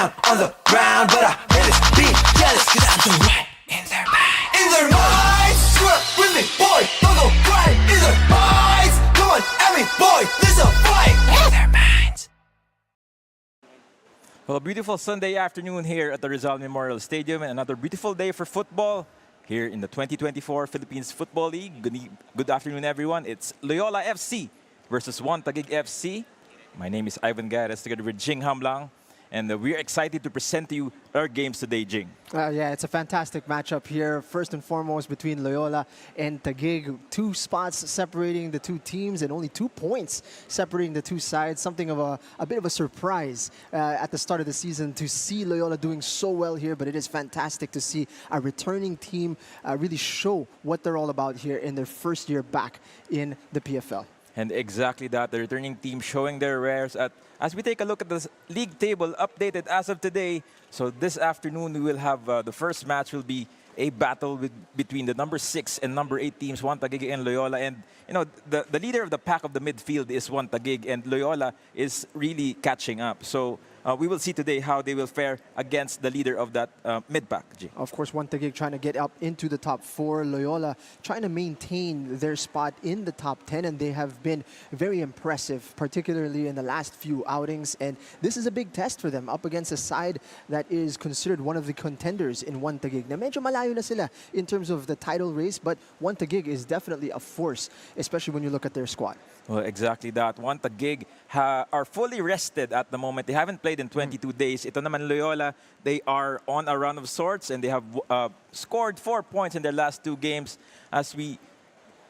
down on the ground, but I hate it, being jealous, cause I'm the right in their mind. In their minds, swear with me, boy, don't go crying. In their minds, come on, every boy, there's a fight. In their minds. Well, a beautiful Sunday afternoon here at the Rizal Memorial Stadium, and another beautiful day for football here in the 2024 Philippines Football League. Good afternoon, everyone. It's Loyola FC versus Taguig FC. My name is Ivan Gares, together with Jing Hamlang, and we're excited to present to you our games today, Jing. Yeah, it's a fantastic matchup here. First and foremost, between Loyola and Taguig. 2 spots separating the two teams and only 2 points separating the two sides. Something of a bit of a surprise at the start of the season to see Loyola doing so well here, but it is fantastic to see a returning team really show what they're all about here in their first year back in the PFL. And exactly that, the returning team showing their wares as we take a look at the league table updated as of today. So this afternoon we will have the first match will be a battle between the number 6 and number 8 teams, Taguig and Loyola. And you know, the leader of the pack of the midfield is Taguig, and Loyola is really catching up. So we will see today how they will fare against the leader of that mid-pack. Of course, Taguig trying to get up into the top 4. Loyola trying to maintain their spot in the top 10, and they have been very impressive, particularly in the last few outings. And this is a big test for them, up against a side that is considered one of the contenders in Taguig. Na medyo malayo na sila in terms of the title race, but Taguig is definitely a force, especially when you look at their squad. Well, exactly that. Taguig are fully rested at the moment. They haven't played in 22 days. Ito naman Loyola, they are on a run of sorts, and they have scored 4 points in their last 2 games as we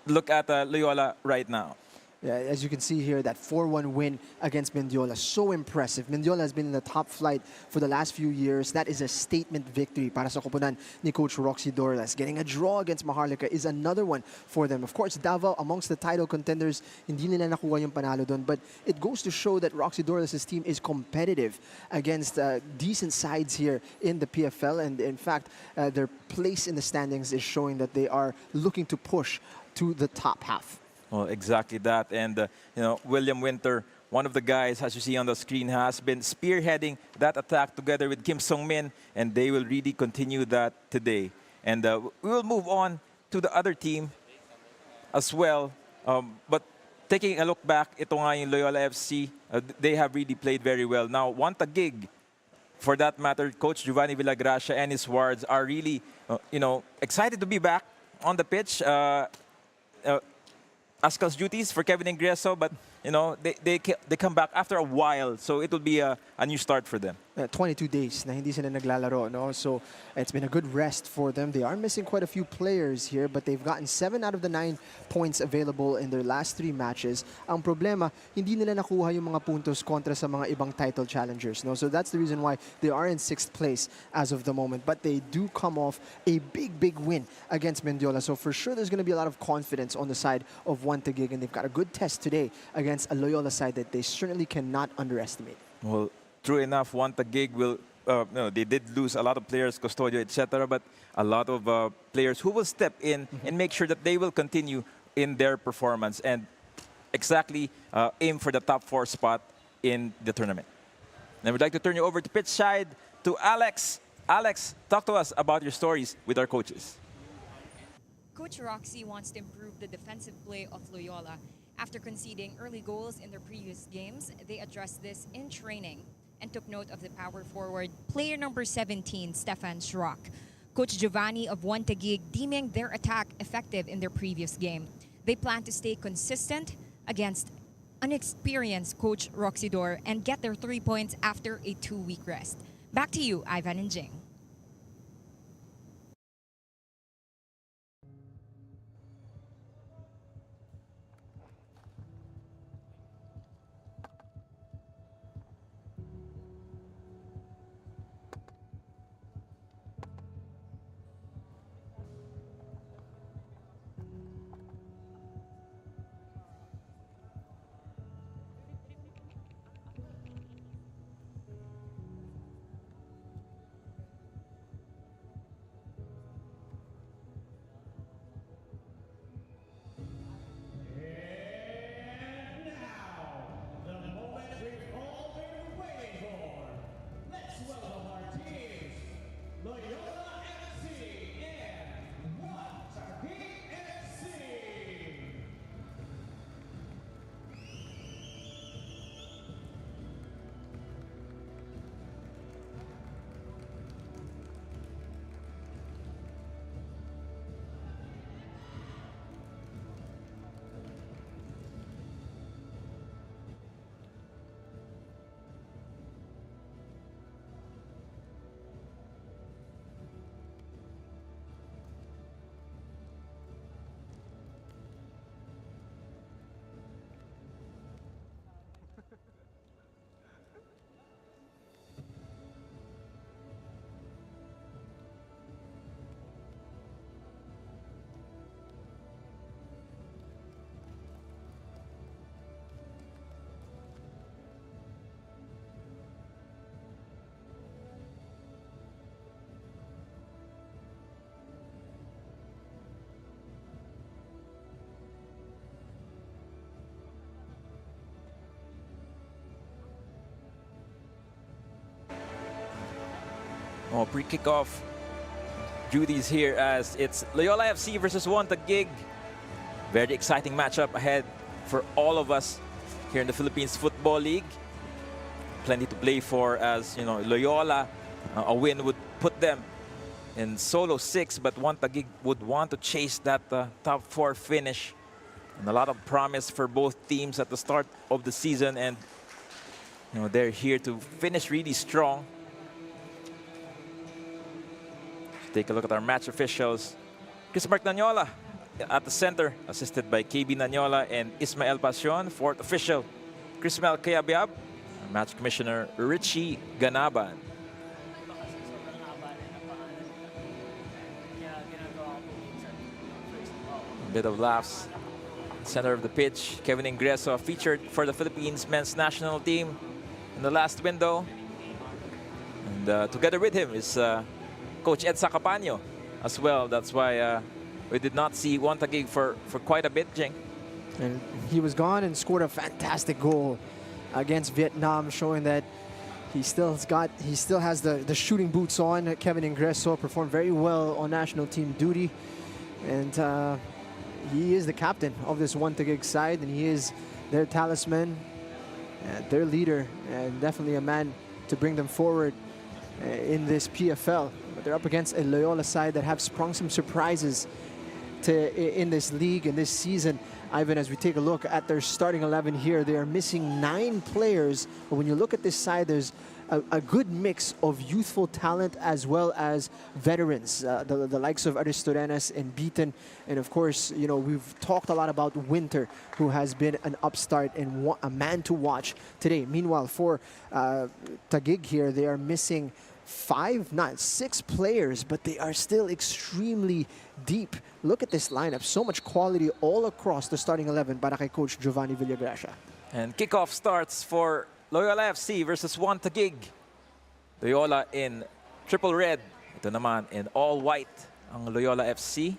look at Loyola right now. Yeah, as you can see here, that 4-1 win against Mendiola, so impressive. Mendiola has been in the top flight for the last few years. That is a statement victory para sa koponan ni Coach Roxy Dorlas. Getting a draw against Maharlika is another one for them. Of course, Davao, amongst the title contenders, hindi nila nakuha yung panalo doon. But it goes to show that Roxy Dorlas' team is competitive against decent sides here in the PFL. And in fact, their place in the standings is showing that they are looking to push to the top half. Well, exactly that. And, you know, William Winter, one of the guys, as you see on the screen, has been spearheading that attack together with Kim Sung-min, and they will really continue that today. And we will move on to the other team as well. But taking a look back, ito nga yung Loyola FC, they have really played very well. Now, Taguig, for that matter, Coach Giovanni Villagracia and his wards are really, you know, excited to be back on the pitch. Ascal's duties for Kevin Ingreso, but you know they come back after a while, so it will be a new start for them. 22 days na hindi sila naglalaro, no? So it's been a good rest for them. They are missing quite a few players here, but they've gotten 7 out of the 9 points available in their last 3 matches. Ang problema, hindi nila nakuha yung mga puntos kontra sa mga ibang title challengers, no? So that's the reason why they are in 6th place as of the moment. But they do come off a big win against Mendiola. So for sure, there's going to be a lot of confidence on the side of Taguig, and they've got a good test today against a Loyola side that they certainly cannot underestimate. Well, true enough, Taguig will, you know, they did lose a lot of players, Custodio, etc., but a lot of players who will step in and make sure that they will continue in their performance and exactly aim for the top 4 spot in the tournament. And we'd like to turn you over to pitch side to Alex. Alex, talk to us about your stories with our coaches. Coach Roxy wants to improve the defensive play of Loyola. After conceding early goals in their previous games, they addressed this in training and took note of the power forward, player number 17, Stefan Schrock. Coach Giovanni of Taguig deeming their attack effective in their previous game. They plan to stay consistent against unexperienced Coach Roxy Dor and get their 3 points after a 2-week rest. Back to you, Ivan and Jing. Pre-kickoff duties here as it's Loyola FC versus Taguig. Very exciting matchup ahead for all of us here in the Philippines Football League. Plenty to play for, as you know, Loyola, a win would put them in solo 6, but Taguig would want to chase that top 4 finish. And a lot of promise for both teams at the start of the season, and you know, they're here to finish really strong. Take a look at our match officials. Chris Mark Nanyola at the center, assisted by KB Nanyola and Ismael Pasion. Fourth official, Crismel Kayabyab. Match commissioner, Richie Ganaban. A bit of laughs. Center of the pitch, Kevin Ingreso, featured for the Philippines men's national team in the last window. And together with him is Coach Ed Sacapaño as well. That's why we did not see Taguig for quite a bit, Jing. And he was gone and scored a fantastic goal against Vietnam, showing that he still has the shooting boots on. Kevin Ingreso performed very well on national team duty, and he is the captain of this Taguig side, and he is their talisman, their leader, and definitely a man to bring them forward in this PFL. But they're up against a Loyola side that have sprung some surprises in this league, in this season. Ivan, as we take a look at their starting 11 here, they are missing 9 players. But when you look at this side, there's a good mix of youthful talent as well as veterans, the likes of Aristorenas and Beaton. And of course, you know, we've talked a lot about Winter, who has been an upstart and a man to watch today. Meanwhile, for Taguig here, they are missing 6 players, but they are still extremely deep. Look at this lineup. So much quality all across the starting 11 para kay Coach Giovanni Villagracia. And kickoff starts for Loyola FC versus Taguig. Loyola in triple red. Ito naman in all white ang Loyola FC.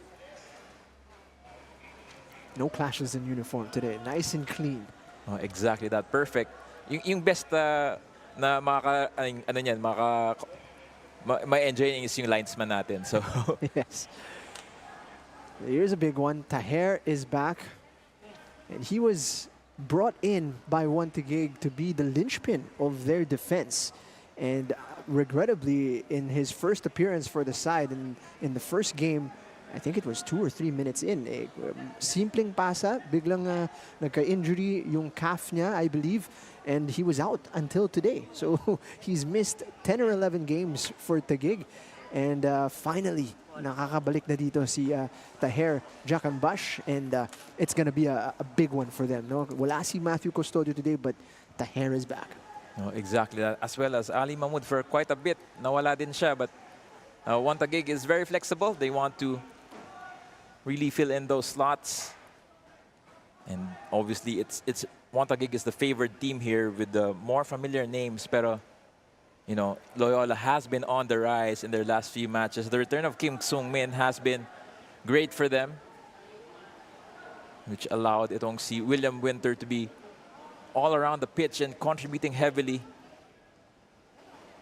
No clashes in uniform today. Nice and clean. Oh, exactly that. Perfect. Yung best na may enjoy is yung linesman natin. So yes. Here's a big one. Taher is back, and he was brought in by Taguig to be the linchpin of their defense. And regrettably, in his first appearance for the side, in the first game, I think it was 2 or 3 minutes in, simpleng pasa, biglang nagka-injury yung calf niya, I believe, and he was out until today. So he's missed 10 or 11 games for Taguig. And finally, nakakabalik na dito si Taher Jacanbash, and it's going to be a big one for them. No? Wala si Matthew Custodio today, but Taher is back. Oh, exactly that. As well as Ali Mahmoud for quite a bit. Nawala din siya, but Taguig is very flexible. They want to really fill in those slots. And obviously, it's Taguig is the favored team here with the more familiar names, pero you know, Loyola has been on the rise in their last few matches. The return of Kim Sung-min has been great for them, which allowed itong si William Winter to be all around the pitch and contributing heavily,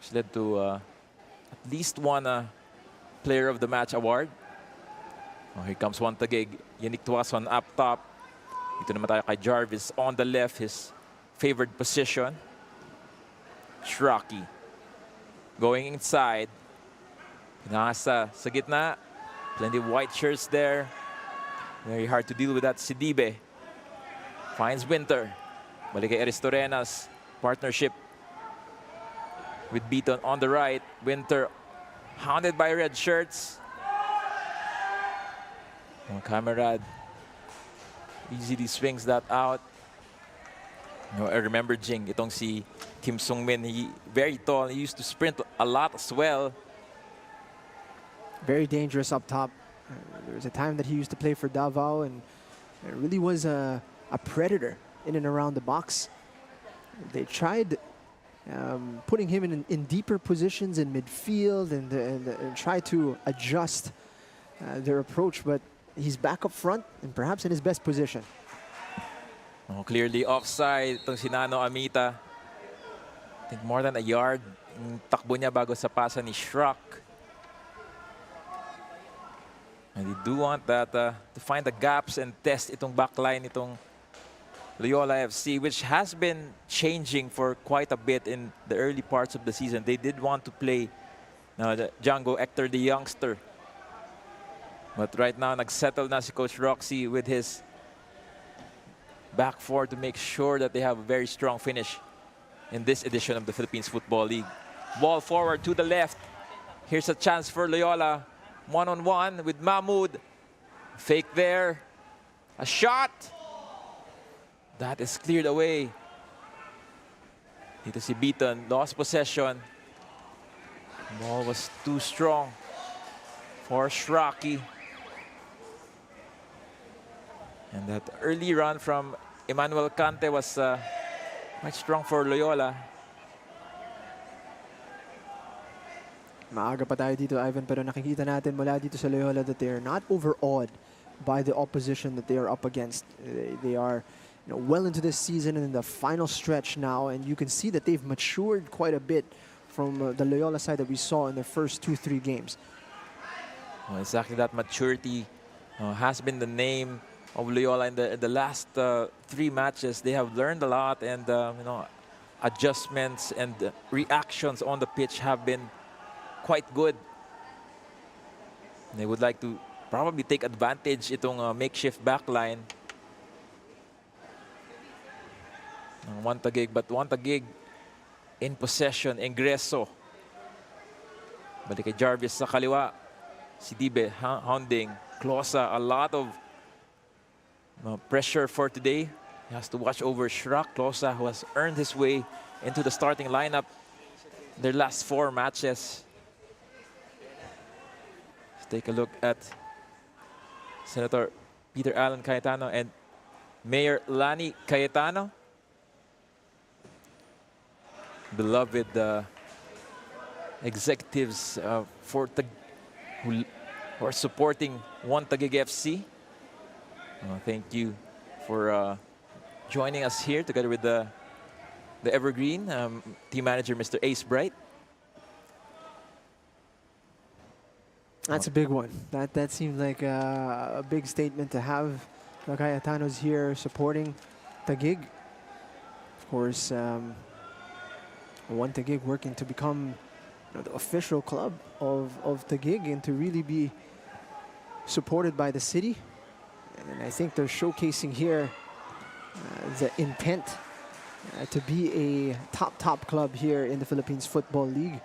which led to at least one Player of the Match award. Oh, here comes Taguig. Yannick Tuason up top. Dito naman tayo kay Jarvis on the left, his favored position. Shraki going inside. Pinasa sa gitna. Plenty of white shirts there. Very hard to deal with that. Sidibe finds Winter. Balik kay Aristorenas. Partnership with Beaton on the right. Winter hounded by red shirts. Camarad easily swings that out. You know, I remember Jing, itong si Kim Sung-min, he very tall, he used to sprint a lot as well. Very dangerous up top. There was a time that he used to play for Davao, and it really was a predator in and around the box. They tried putting him in deeper positions in midfield and try to adjust their approach, but he's back up front and perhaps in his best position. Oh, clearly offside itong si Nano Amita. I think more than a yard takbo niya bago sa pasa ni Shrock. And they do want that to find the gaps and test itong backline itong Loyola FC, which has been changing for quite a bit in the early parts of the season. They did want to play Django Hector the youngster. But right now, nagsettle na si Coach Roxy with his back four to make sure that they have a very strong finish in this edition of the Philippines Football League. Ball forward to the left. Here's a chance for Loyola. One-on-one with Mahmoud. Fake there. A shot. That is cleared away. Dito si Beaton lost possession. Ball was too strong for Shraki. And that early run from Emmanuel Cante was quite strong for Loyola. Maaga pa tayo dito, Ivan, pero nakikita natin mula dito sa Loyola that they are not overawed by the opposition that they are up against. They are well into this season and in the final stretch now, and you can see that they've matured quite a bit from the Loyola side that we saw in their first 2-3 games. Well, exactly, that maturity has been the name of Loyola in the last 3 matches. They have learned a lot, and adjustments and reactions on the pitch have been quite good. They would like to probably take advantage itong makeshift backline ng Taguig, but Taguig in possession. Ingreso. Balik kay Jarvis sa kaliwa. Si Dibe hounding Closa. A lot of pressure for today. He has to watch over Shrock. Closa, who has earned his way into the starting lineup their last 4 matches. Let's take a look at Senator Peter Allen Cayetano and Mayor Lani Cayetano. Beloved executives who are supporting Taguig FC. Thank you for joining us here together with the Evergreen team manager, Mr. Ace Bright. That's a big one. That seems like a big statement to have. Cayetano's here supporting Taguig. Of course, Taguig working to become the official club of Taguig and to really be supported by the city. And I think they're showcasing here the intent to be a top club here in the Philippines Football League.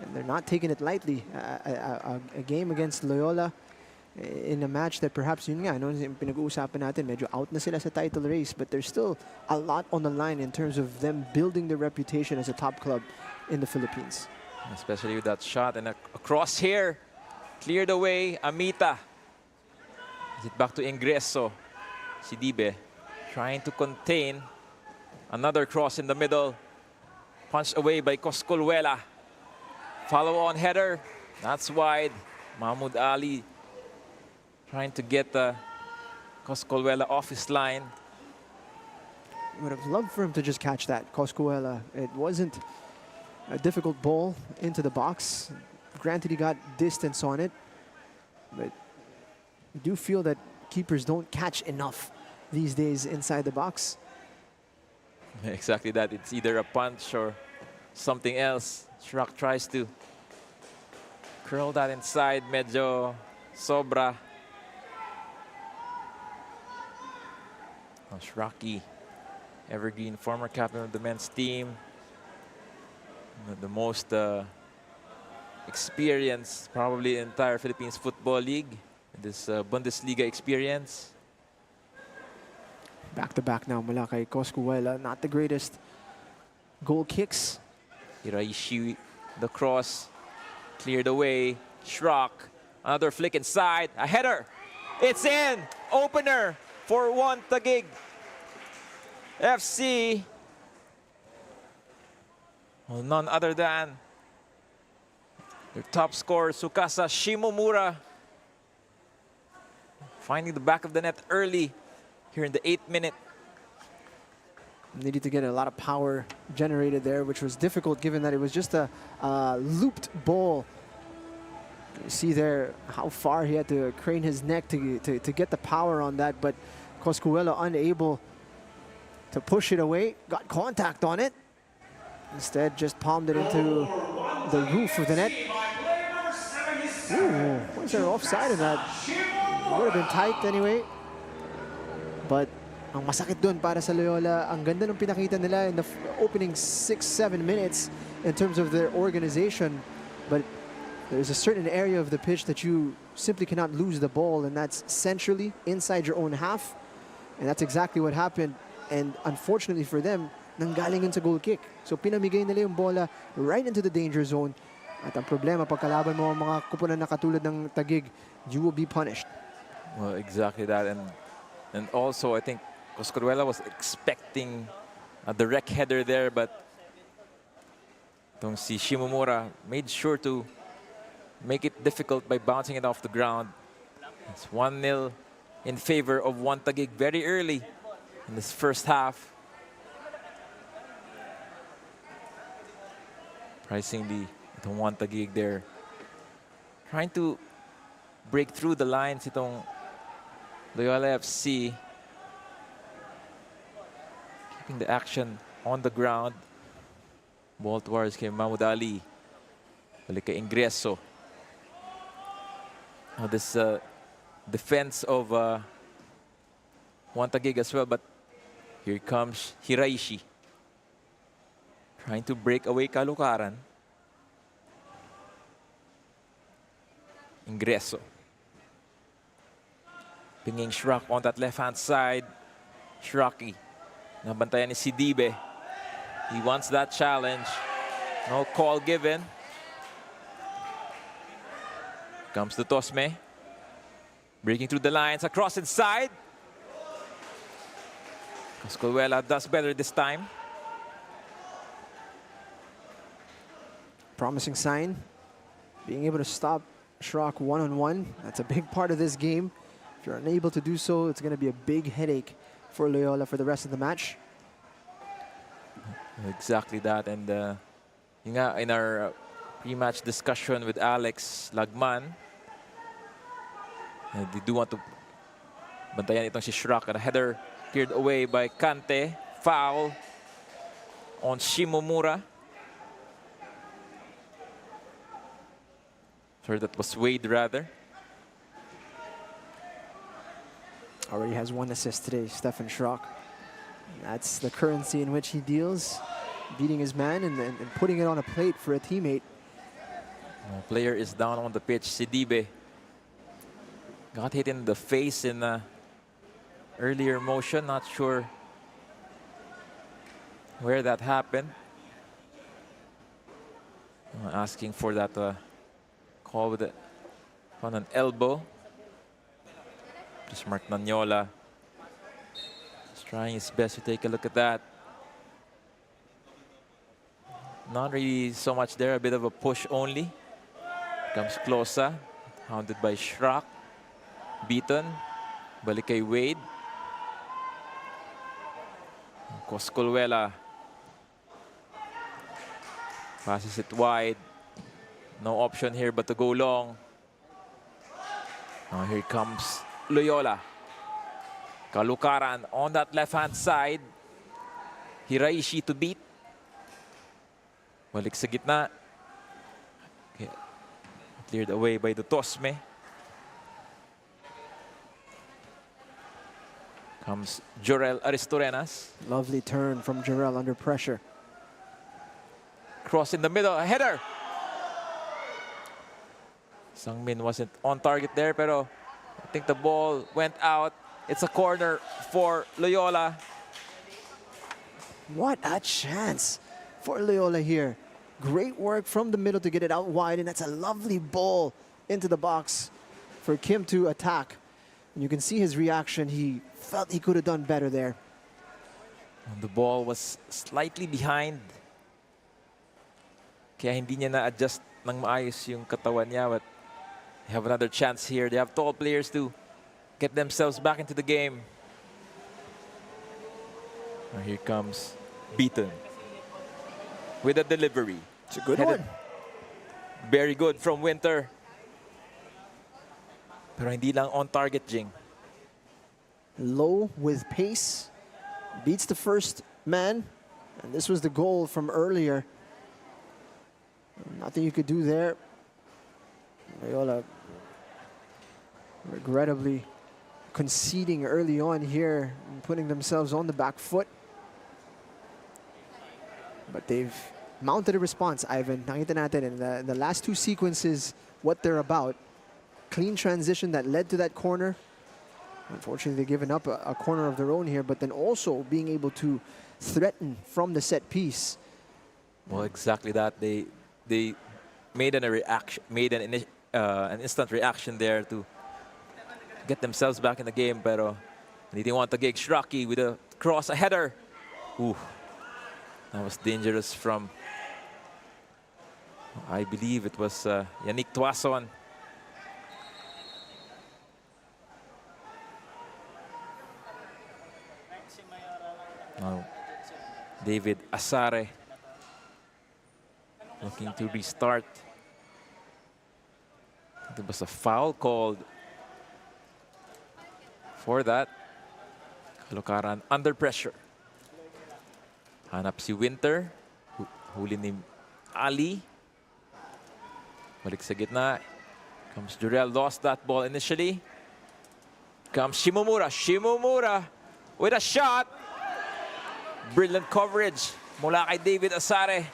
And they're not taking it lightly. A game against Loyola in a match that perhaps yun nga, pinag-uusapan natin, medyo out na sila sa title race, but there's still a lot on the line in terms of them building their reputation as a top club in the Philippines. Especially with that shot and a cross here. Cleared away, Amita. Is it back to Ingreso? Sidibe trying to contain. Another cross in the middle. Punched away by Coscolwela. Follow-on header. That's wide. Mahmoud Ali trying to get Coscolwela off his line. Would have loved for him to just catch that, Coscolwela. It wasn't a difficult ball into the box. Granted, he got distance on it, but I do feel that keepers don't catch enough these days inside the box. Exactly that. It's either a punch or something else. Shrock tries to curl that inside. Medyo sobra. Shrocky, Evergreen, former captain of the men's team. The most experienced, probably, entire Philippines Football League. This Bundesliga experience. Back-to-back now mula kay Coscolwela. Not the greatest goal kicks. Iraishi, the cross, cleared away. Shrock, another flick inside. A header. It's in. Opener for Taguig FC. Well, none other than their top scorer, Tsukasa Shimomura. Finding the back of the net early here in the 8th minute. Needed to get a lot of power generated there, which was difficult given that it was just a looped ball. You see there how far he had to crane his neck to get the power on that, but Coscuela unable to push it away, got contact on it. Instead, just palmed it into the roof of the net. Ooh, was there offside in that? Would have been tight anyway. But ang masakit dun para sa Loyola, ang ganda ng pinakita nila in the opening 6-7 minutes in terms of their organization. But there's a certain area of the pitch that you simply cannot lose the ball, and that's centrally inside your own half. And that's exactly what happened. And unfortunately for them, nanggaling yun sa goal kick. So pinamigay nila yung bola right into the danger zone. At ang problema, pagkalaban mo ang mga kupunan na katulad ng Taguig, you will be punished. Well, exactly that. And also, I think Coscuela was expecting a direct header there, but itong si Shimomura made sure to make it difficult by bouncing it off the ground. It's 1-0 in favor of One Taguig very early in this first half. Surprisingly, itong One Taguig there trying to break through the lines itong Loyola FC. Keeping the action on the ground. Ball towards kay Mahmoud Ali. Balik kay Ingreso. Now this defense of One Taguig as well, but here comes Hiraishi. Trying to break away Kalukaran. Ingreso. Pinging Shrock on that left-hand side. Shrocky. Nabantayan ni Sidibe. He wants that challenge. No call given. Comes to Tosme. Breaking through the lines. Across inside. Coscuela does better this time. Promising sign. Being able to stop Shrock one-on-one. That's a big part of this game. If you're unable to do so, it's going to be a big headache for Loyola for the rest of the match. Exactly that. And yun nga, in our pre-match discussion with Alex Lagman, they do want to bantayan itong si Shrock. And a header cleared away by Kante. Foul on Shimomura. Sorry, that was Wade rather. Already has 1 assist today, Stefan Schrock. That's the currency in which he deals, beating his man and putting it on a plate for a teammate. Player is down on the pitch. Sidibe got hit in the face in earlier motion. Not sure where that happened. Asking for that call with on an elbow. Just Mark Nanyola is trying his best to take a look at that. Not really so much there, a bit of a push only. Comes Closa, hounded by Shrock. Beaton, balik kay Wade. Coscuela passes it wide. No option here but to go long. Now here comes Loyola. Kalukaran on that left-hand side. Hiraishi to beat. Balik sa gitna. Okay. Cleared away by the Tosme. Comes Jorel Aristorenas. Lovely turn from Jorel under pressure. Cross in the middle, a header. Sangmin wasn't on target there, pero I think the ball went out. It's a corner for Loyola. What a chance for Loyola here. Great work from the middle to get it out wide, and that's a lovely ball into the box for Kim to attack. And you can see his reaction. He felt he could have done better there. And the ball was slightly behind. Kaya hindi niya na-adjust ng maayos yung katawan niya, but they have another chance here. They have tall players to get themselves back into the game. Here comes Beaton with a delivery. It's a good Headed- one. Very good from Winter. Pero hindi lang on target, Jing. Low with pace. Beats the first man. And this was the goal from earlier. Nothing you could do there. Loyola regrettably conceding early on here and putting themselves on the back foot. But they've mounted a response, Ivan. Nakita natin in the last two sequences what they're about. Clean transition that led to that corner. Unfortunately, they've given up a corner of their own here, but then also being able to threaten from the set piece. Well, exactly that. They made an instant reaction there to get themselves back in the game. Pero they didn't want Taguig. Shraki with a cross, a header. Ooh, that was dangerous from, I believe it was Yannick Tuason. Now, David Asare looking to restart. There was a foul called for that. Kalukaran under pressure. Hanap si Winter. Huli ni Ali. Balik sa gitna. Comes Jurel, lost that ball initially. Comes Shimomura. Shimomura with a shot. Brilliant coverage mula kay David Asare.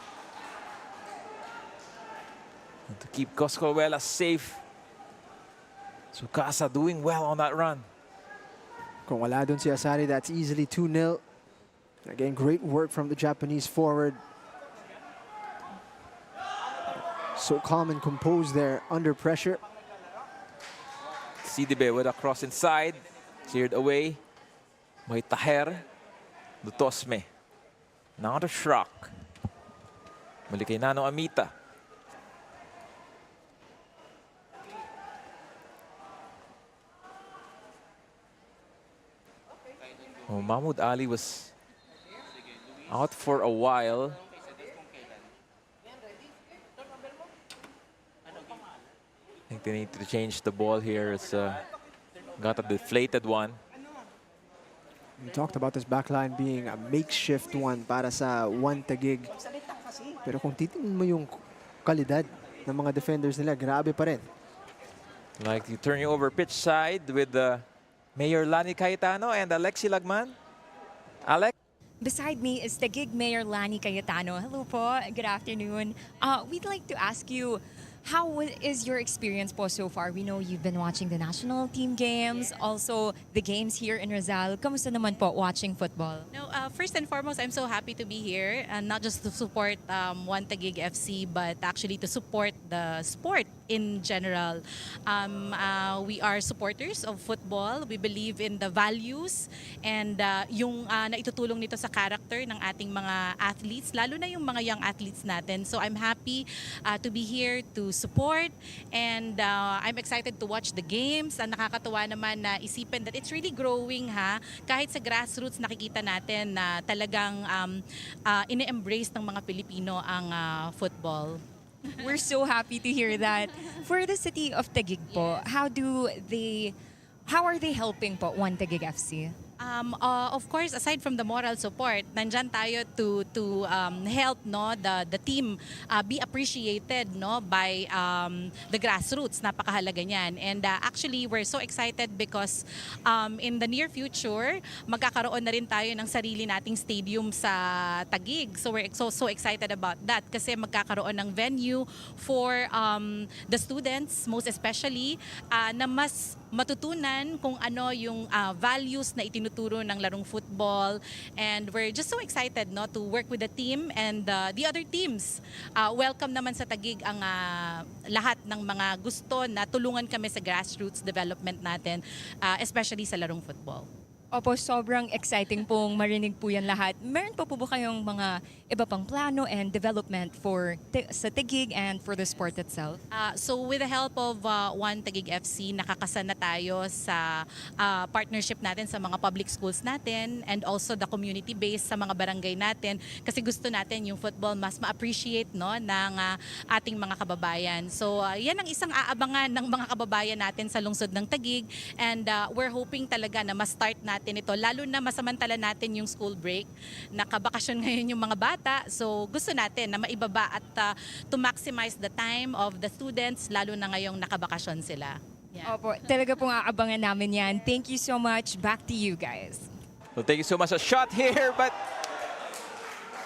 And to keep Coscolwela safe. Sukasa doing well on that run. Kung wala dun si Asari, that's easily 2-0. Again, great work from the Japanese forward. So calm and composed there under pressure. Sidibe with a cross inside. Cleared away. May Taher. Dutosme. Now to Shrock. Mali kay Nano Amita. Oh, Mahmoud Ali was out for a while. I think they need to change the ball here. It's got a deflated one. We talked about this backline being a makeshift one para sa one Taguig. Pero kung titingnan mo yung kalidad ng mga defenders nila, grabe pa rin. Like you turn you over pitch side with Mayor Lani Cayetano and Alexi Lagman. Alex? Beside me is Taguig Mayor Lani Cayetano. Hello po, good afternoon. We'd like to ask you, how is your experience po so far? We know you've been watching the national team games, also the games here in Rizal. Kamusta naman po watching football? No, first and foremost, I'm so happy to be here, and not just to support One Taguig FC, but actually to support the sport in general. We are supporters of football. We believe in the values and yung naitutulong nito sa character ng ating mga athletes, lalo na yung mga young athletes natin. So I'm happy to be here to support, and I'm excited to watch the games. Nakakatuwa naman na isipin that it's really growing, ha. Kahit sa grassroots nakikita natin na talagang ine-embrace ng mga Pilipino ang football. We're so happy to hear that. For the city of Taguig po, how are they helping po One Taguig FC? Of course, aside from the moral support, nandyan tayo to help the team be appreciated by the grassroots. Napakahalaga niyan. And actually, we're so excited because in the near future, magkakaroon na rin tayo ng sarili nating stadium sa Taguig. So we're so excited about that kasi magkakaroon ng venue for the students, most especially, na mas matutunan kung ano yung values na itinuturo ng larong football, and we're just so excited to work with the team and the other teams. Welcome naman sa Taguig ang lahat ng mga gusto na tulungan kami sa grassroots development natin, especially sa larong football. Opo, sobrang exciting pong marinig po yan lahat. Meron pa po ba kayong mga iba pang plano and development for sa Taguig and for the sport itself? So with the help of One Taguig FC, nakakasana tayo sa partnership natin sa mga public schools natin and also the community base sa mga barangay natin kasi gusto natin yung football mas ma-appreciate no, ng ating mga kababayan. So yan ang isang aabangan ng mga kababayan natin sa lungsod ng Taguig and we're hoping talaga na ma-start natin ito lalo na masamantala natin yung school break. Nakabakasyon ngayon yung mga bata so gusto natin na maibaba at to maximize the time of the students lalo na ngayong nakabakasyon sila. Yeah. Opo, talaga pong aabangan namin yan. Thank you so much. Back to you guys. Well, thank you so much. A shot here, but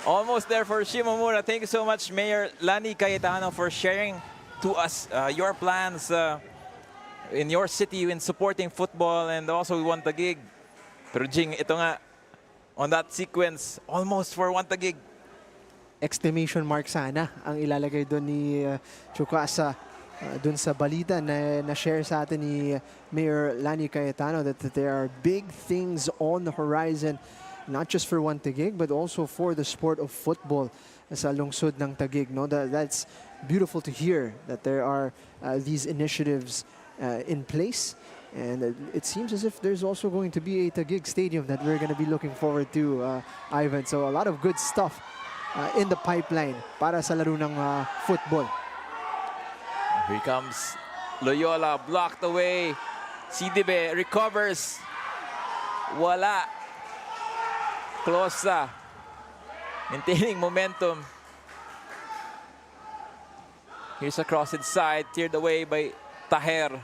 almost there for Shimomura. Thank you so much, Mayor Lani Cayetano, for sharing to us your plans in your city in supporting football and also we want the gig. Pero Jing, ito nga, on that sequence, almost for One Taguig. Exclamation mark sana ang ilalagay doon ni Chukasa doon sa balita na share sa atin ni Mayor Lani Cayetano that there are big things on the horizon, not just for One Taguig but also for the sport of football sa lungsod ng Taguig. No? That's beautiful to hear that there are these initiatives in place. And it seems as if there's also going to be a Taguig Stadium that we're going to be looking forward to, Ivan. So a lot of good stuff in the pipeline para sa laro ng football. Here comes Loyola, blocked away. Sidibe recovers. Wala. Closa. Maintaining momentum. Here's a cross inside, cleared away by Taher.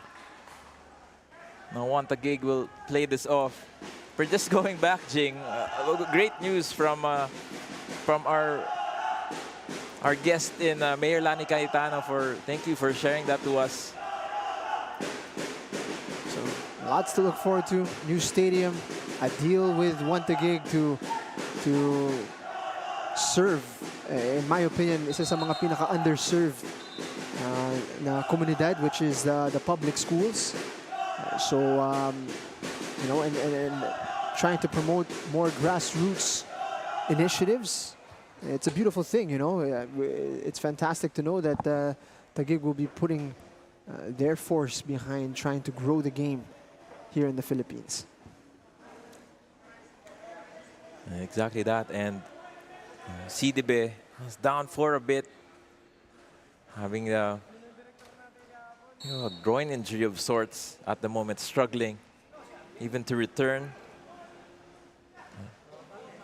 Now One Taguig will play this off. We're just going back, Jing. Great news from our guest in Mayor Lani Cayetano. Thank you for sharing that to us. So lots to look forward to. New stadium, a deal with One Taguig to serve, in my opinion, isa sa mga pinaka-underserved na komunidad, which is the public schools. So, you know, and trying to promote more grassroots initiatives. It's a beautiful thing, you know. It's fantastic to know that Taguig will be putting their force behind trying to grow the game here in the Philippines. Exactly that. And Sidibe is down for a bit, having a groin injury of sorts at the moment, struggling even to return.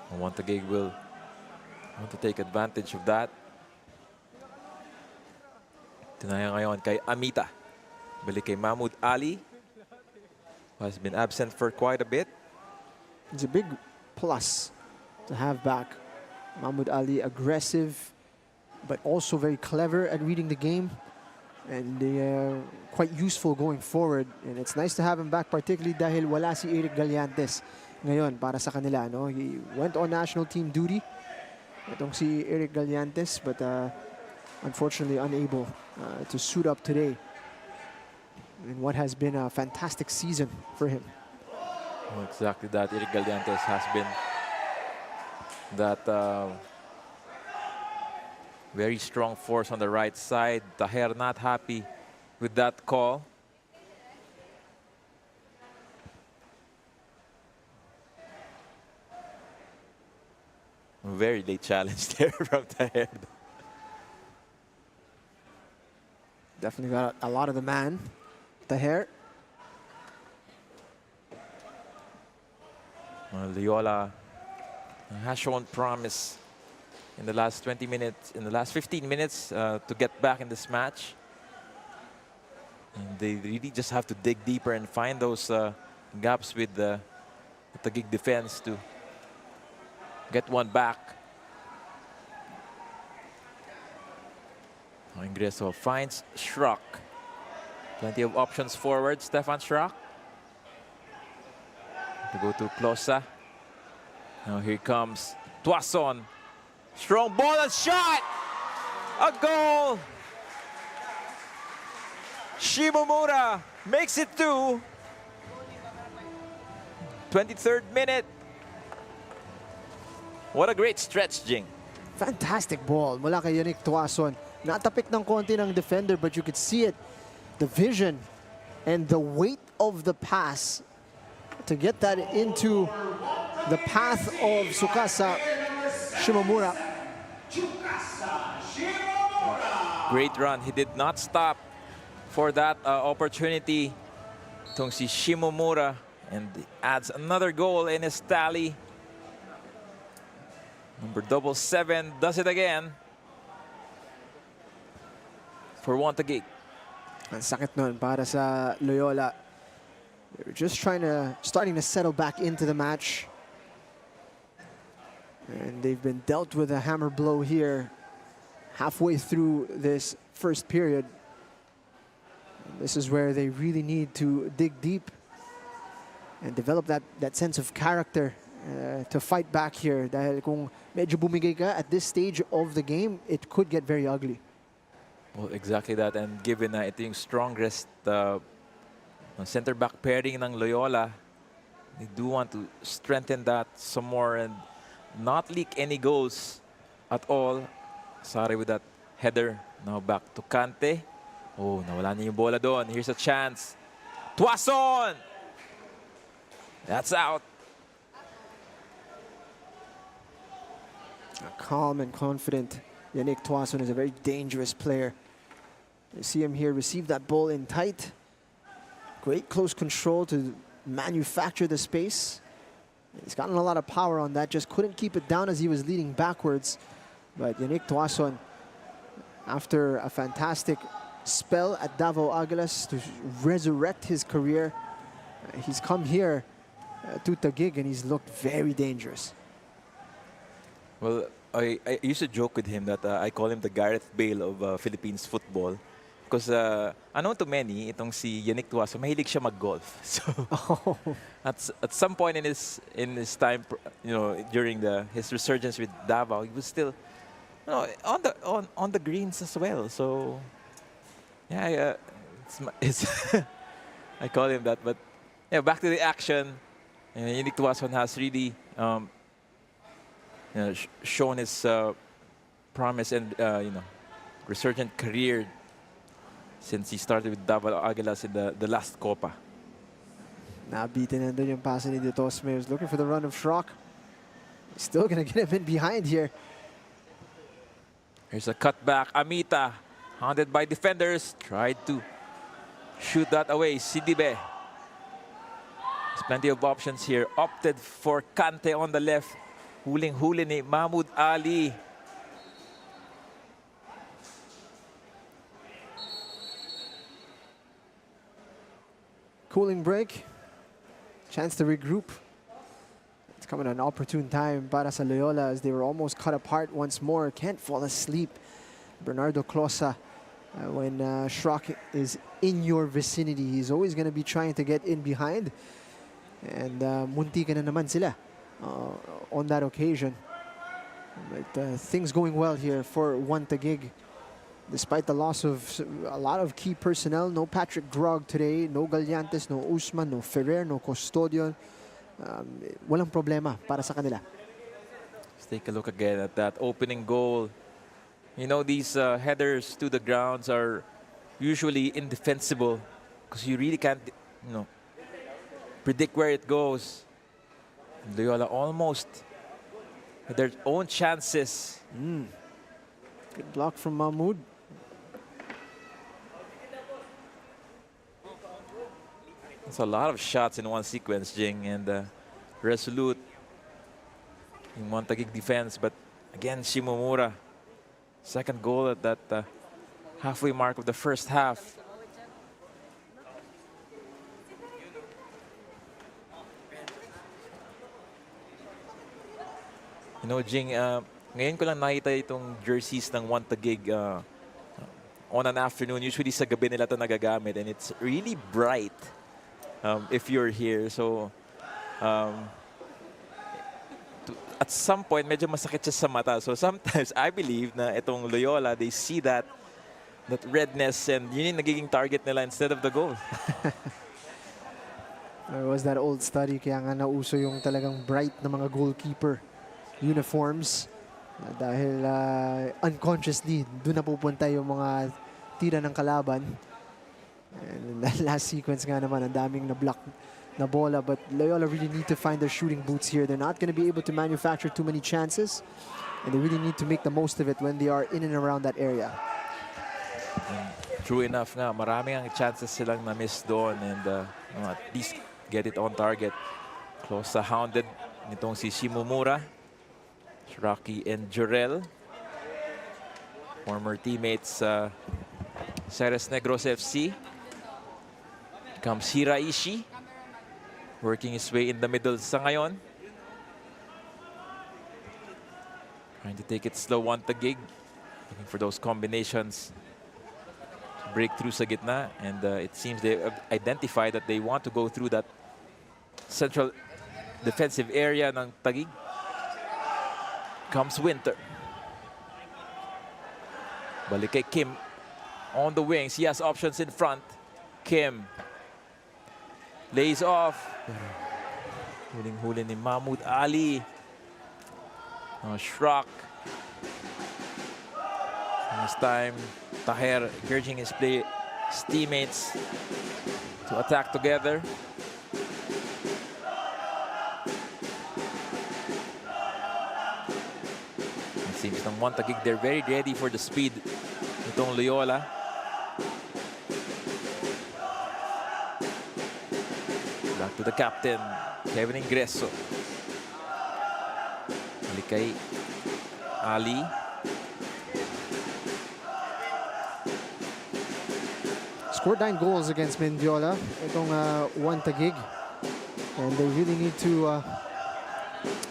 One Taguig will want to take advantage of that. Tinaya ngayon kay Amita. Balik kay Mahmoud Ali, who has been absent for quite a bit. It's a big plus to have back Mahmoud Ali, aggressive, but also very clever at reading the game. And quite useful going forward. And it's nice to have him back, particularly dahil wala si Eric Gallantes ngayon para sa kanila. No? He went on national team duty. Itong si Eric Gallantes, but unfortunately unable to suit up today in what has been a fantastic season for him. Oh, exactly that. Eric Gallantes has been that very strong force on the right side. Taher not happy with that call. Very late challenge there from Taher. Definitely got a lot of the man. Taher. Loyola has shown promise in the last 20 minutes, in the last 15 minutes to get back in this match. And they really just have to dig deeper and find those gaps with the Taguig defense to get one back. Ingreso finds Schrock. Plenty of options forward, Stefan Schrock. To go to Closa. Now here comes Tuason. Strong ball and shot! A goal! Shimomura makes it 2. 23rd minute. What a great stretch, Jing. Fantastic ball mula kay Yannick Tuason. Natapik ng konti ng defender, but you could see it. The vision and the weight of the pass to get that into the path of Tsukasa Shimomura. Great run. He did not stop for that opportunity. Itong si Shimomura, and adds another goal in his tally. Number 77 does it again for Taguig. Ang sakit nun para sa Loyola. They were just starting to settle back into the match. And they've been dealt with a hammer blow here halfway through this first period. And this is where they really need to dig deep and develop that sense of character to fight back here. Dahil kung medyo bumigay ka at this stage of the game, it could get very ugly. Well, exactly that. And given na ito yung strongest center-back pairing ng Loyola, they do want to strengthen that some more and not leak any goals at all. Sorry with that header. Now back to Kante. Oh, nawala niya yung bola doon. Here's a chance. Tuason! That's out. Calm and confident. Yannick Tuason is a very dangerous player. You see him here receive that ball in tight. Great close control to manufacture the space. He's gotten a lot of power on that. Just couldn't keep it down as he was leading backwards. But Yannick Tuason, after a fantastic spell at Davao Aguilas to resurrect his career, he's come here to Taguig and he's looked very dangerous. Well, I used to joke with him that I call him the Gareth Bale of Philippines football. Because unknown to many, itong si Yannick Tuason, mahilig siya mag-golf. So at some point in his time, during his resurgence with Davao, he was still on the greens as well. So yeah, I call him that. But yeah, back to the action. Yannick Tuason has really shown his promise and resurgent career since he started with Davao Aguilas in the last Copa. Nabitin nandun yung pass ni Ditosme. He was looking for the run of Schrock. He's still going to get him in behind here. Here's a cutback. Amita, hounded by defenders, tried to shoot that away. Sidibe. There's plenty of options here. Opted for Kante on the left. Huling-huli ni Mahmoud Ali. Cooling break. Chance to regroup. It's coming at an opportune time para sa Loyola as they were almost cut apart once more. Can't fall asleep. Bernardo Closa, when Schrock is in your vicinity, he's always going to be trying to get in behind. And munti ka na naman sila on that occasion. But things going well here for Taguig. Despite the loss of a lot of key personnel, no Patrick Grog today, no Gallantes, no Usman, no Ferrer, no Custodion. Walang problema para sa kanila. Let's take a look again at that opening goal. These headers to the grounds are usually indefensible because you really can't, predict where it goes. Loyola almost had their own chances. Good block from Mahmoud. It's a lot of shots in one sequence, Jing, and resolute in Taguig defense. But again, Shimomura, second goal at that halfway mark of the first half. Jing, ngayon ko lang nakita itong jerseys ng Taguig on an afternoon. Usually sa gabi nila ito nagagamit, and it's really bright if you're here. So at some point, medyo masakit siya sa mata. So sometimes I believe na itong Loyola, they see that redness and yun yung nagiging target nila instead of the goal. There was that old study, kaya nga nauso yung talagang bright na mga goalkeeper uniforms. Dahil unconsciously, doon na pupunta yung mga tira ng kalaban. And that last sequence nga naman, ang daming na-block na bola. But Loyola really need to find their shooting boots here. They're not going to be able to manufacture too many chances. And they really need to make the most of it when they are in and around that area. True enough nga, maraming ang chances silang na-miss doon. And at least get it on target. Close sa hounded nitong si Shimomura. Rocky and Jorel, former teammates Ceres Negros FC. Comes Hiraishi, working his way in the middle sa ngayon. Trying to take it slow on Taguig, looking for those combinations, breakthrough sa gitna, and it seems they have identified that they want to go through that central defensive area ng Taguig. Comes Winter. Balik kay Kim on the wings. He has options in front. Kim lays off. Huling-huli ni Mahmoud Ali. Shrock. This time, Taher encouraging his teammates to attack together. Seems ng Taguig, they're very ready for the speed itong Loyola. Back to the captain, Kevin Ingreso. Balik kay Ali. Scored 9 goals against Mendiola. Itong Taguig. And they really need to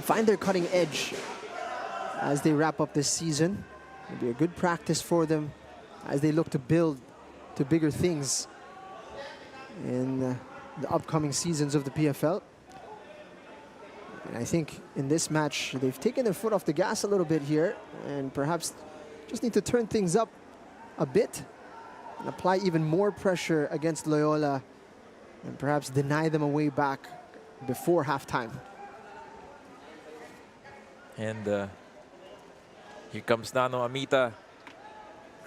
find their cutting edge as they wrap up this season. It'll be a good practice for them as they look to build to bigger things in the upcoming seasons of the PFL. And I think in this match, they've taken their foot off the gas a little bit here and perhaps just need to turn things up a bit and apply even more pressure against Loyola and perhaps deny them a way back before halftime. And here comes Nano Amita,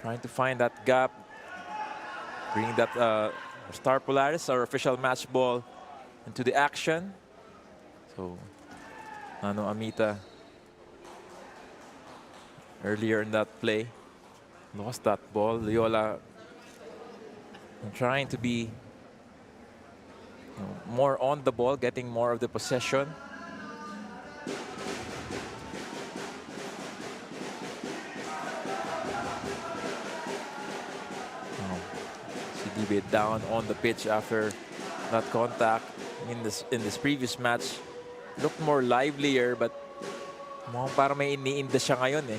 trying to find that gap, bring that Star Polaris, our official match ball, into the action. So Nano Amita, earlier in that play, lost that ball. Loyola trying to be more on the ball, getting more of the possession. Bit down on the pitch after that contact. In this previous match, looked more livelier, but parang may iniinda siya ngayon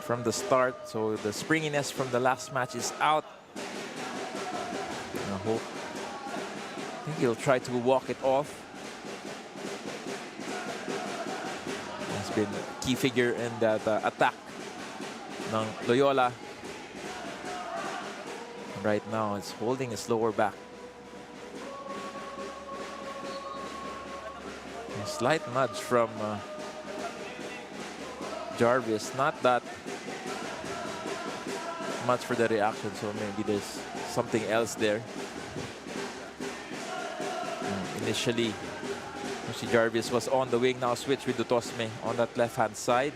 from the start. So the springiness from the last match is out. I think he'll try to walk it off. He's been a key figure in that attack ng Loyola. Right now, it's holding his lower back. A slight nudge from Jarvis. Not that much for the reaction, so maybe there's something else there. Initially, si Jarvis was on the wing. Now switch with Dutosme on that left-hand side.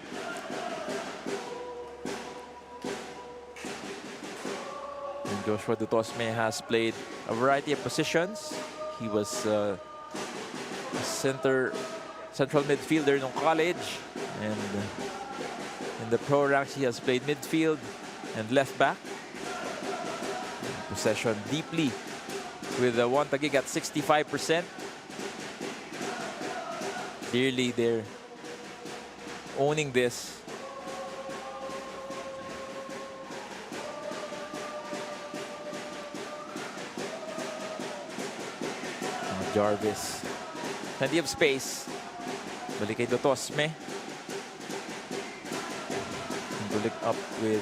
Joshua Dutosme has played a variety of positions. He was a central midfielder in college, and in the pro ranks he has played midfield and left back. Possession deeply with Taguig at 65%. Clearly they're owning this. Jarvis, plenty of space. Balik kay Dutosme. Balik up with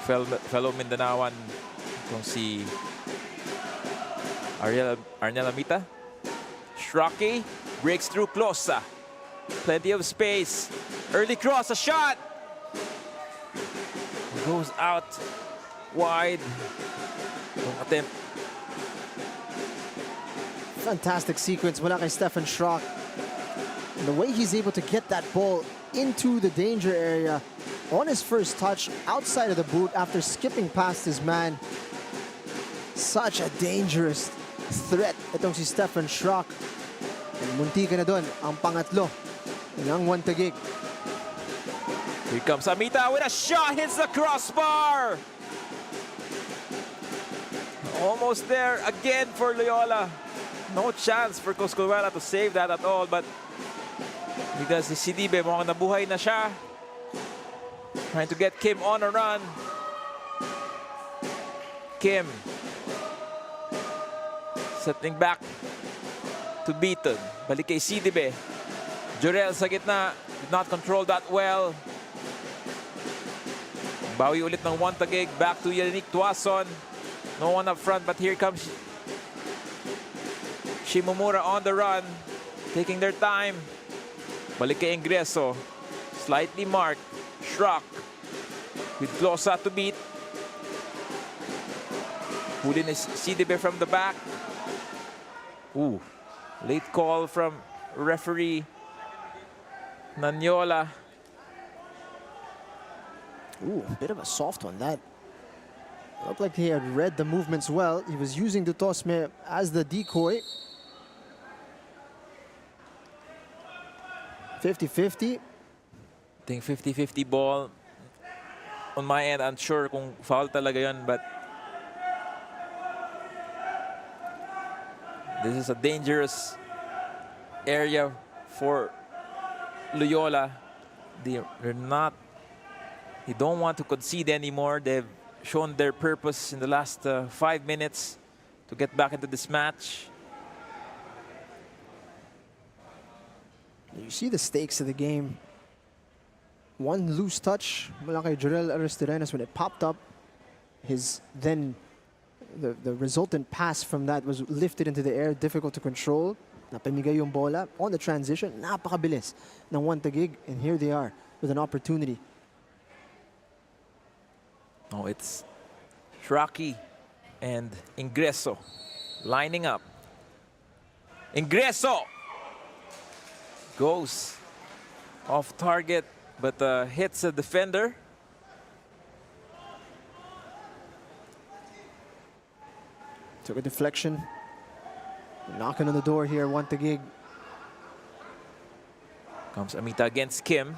fellow Mindanaoan kung si Arnel Amita. Shraki breaks through Closa. Plenty of space. Early cross, a shot. Goes out wide. Attempt. Fantastic sequence mula kay Stefan Schrock. And the way he's able to get that ball into the danger area on his first touch outside of the boot after skipping past his man. Such a dangerous threat itong si Stefan Schrock. And munti ka na doon ang pangatlo ng Taguig. Here comes Amita with a shot, hits the crossbar. Almost there again for Loyola. No chance for Coscolluela to save that at all, but because si Sidibe mukhang nabuhay na siya. Trying to get Kim on a run. Kim settling back to Beaton. Balik kay Sidibe. Jorel sa gitna, did not control that well. Bawi ulit ng Taguig, back to Yannick Tuason. No one up front, but here comes Shimomura on the run, taking their time. Balik kay Ingreso, slightly marked. Schrock with Closa to beat. Pulling is Sidibe from the back. Ooh, late call from referee Nanyola. Ooh, a bit of a soft one. That looked like he had read the movements well. He was using Dutosme as the decoy. 50-50. I think 50-50 ball. On my end, unsure kung foul talaga yun, but this is a dangerous area for Loyola. They don't want to concede anymore. They've shown their purpose in the last 5 minutes to get back into this match. You see the stakes of the game. One loose touch mula kay Jorel Aristidenas when it popped up. The resultant pass from that was lifted into the air, difficult to control. Napamigay yung bola on the transition. Napakabilis ng Taguig, and here they are with an opportunity. Oh, it's Shraki and Ingreso lining up. Ingreso goes off target, but hits a defender. Took a deflection. Knocking on the door here, Taguig. Comes Amita against Kim.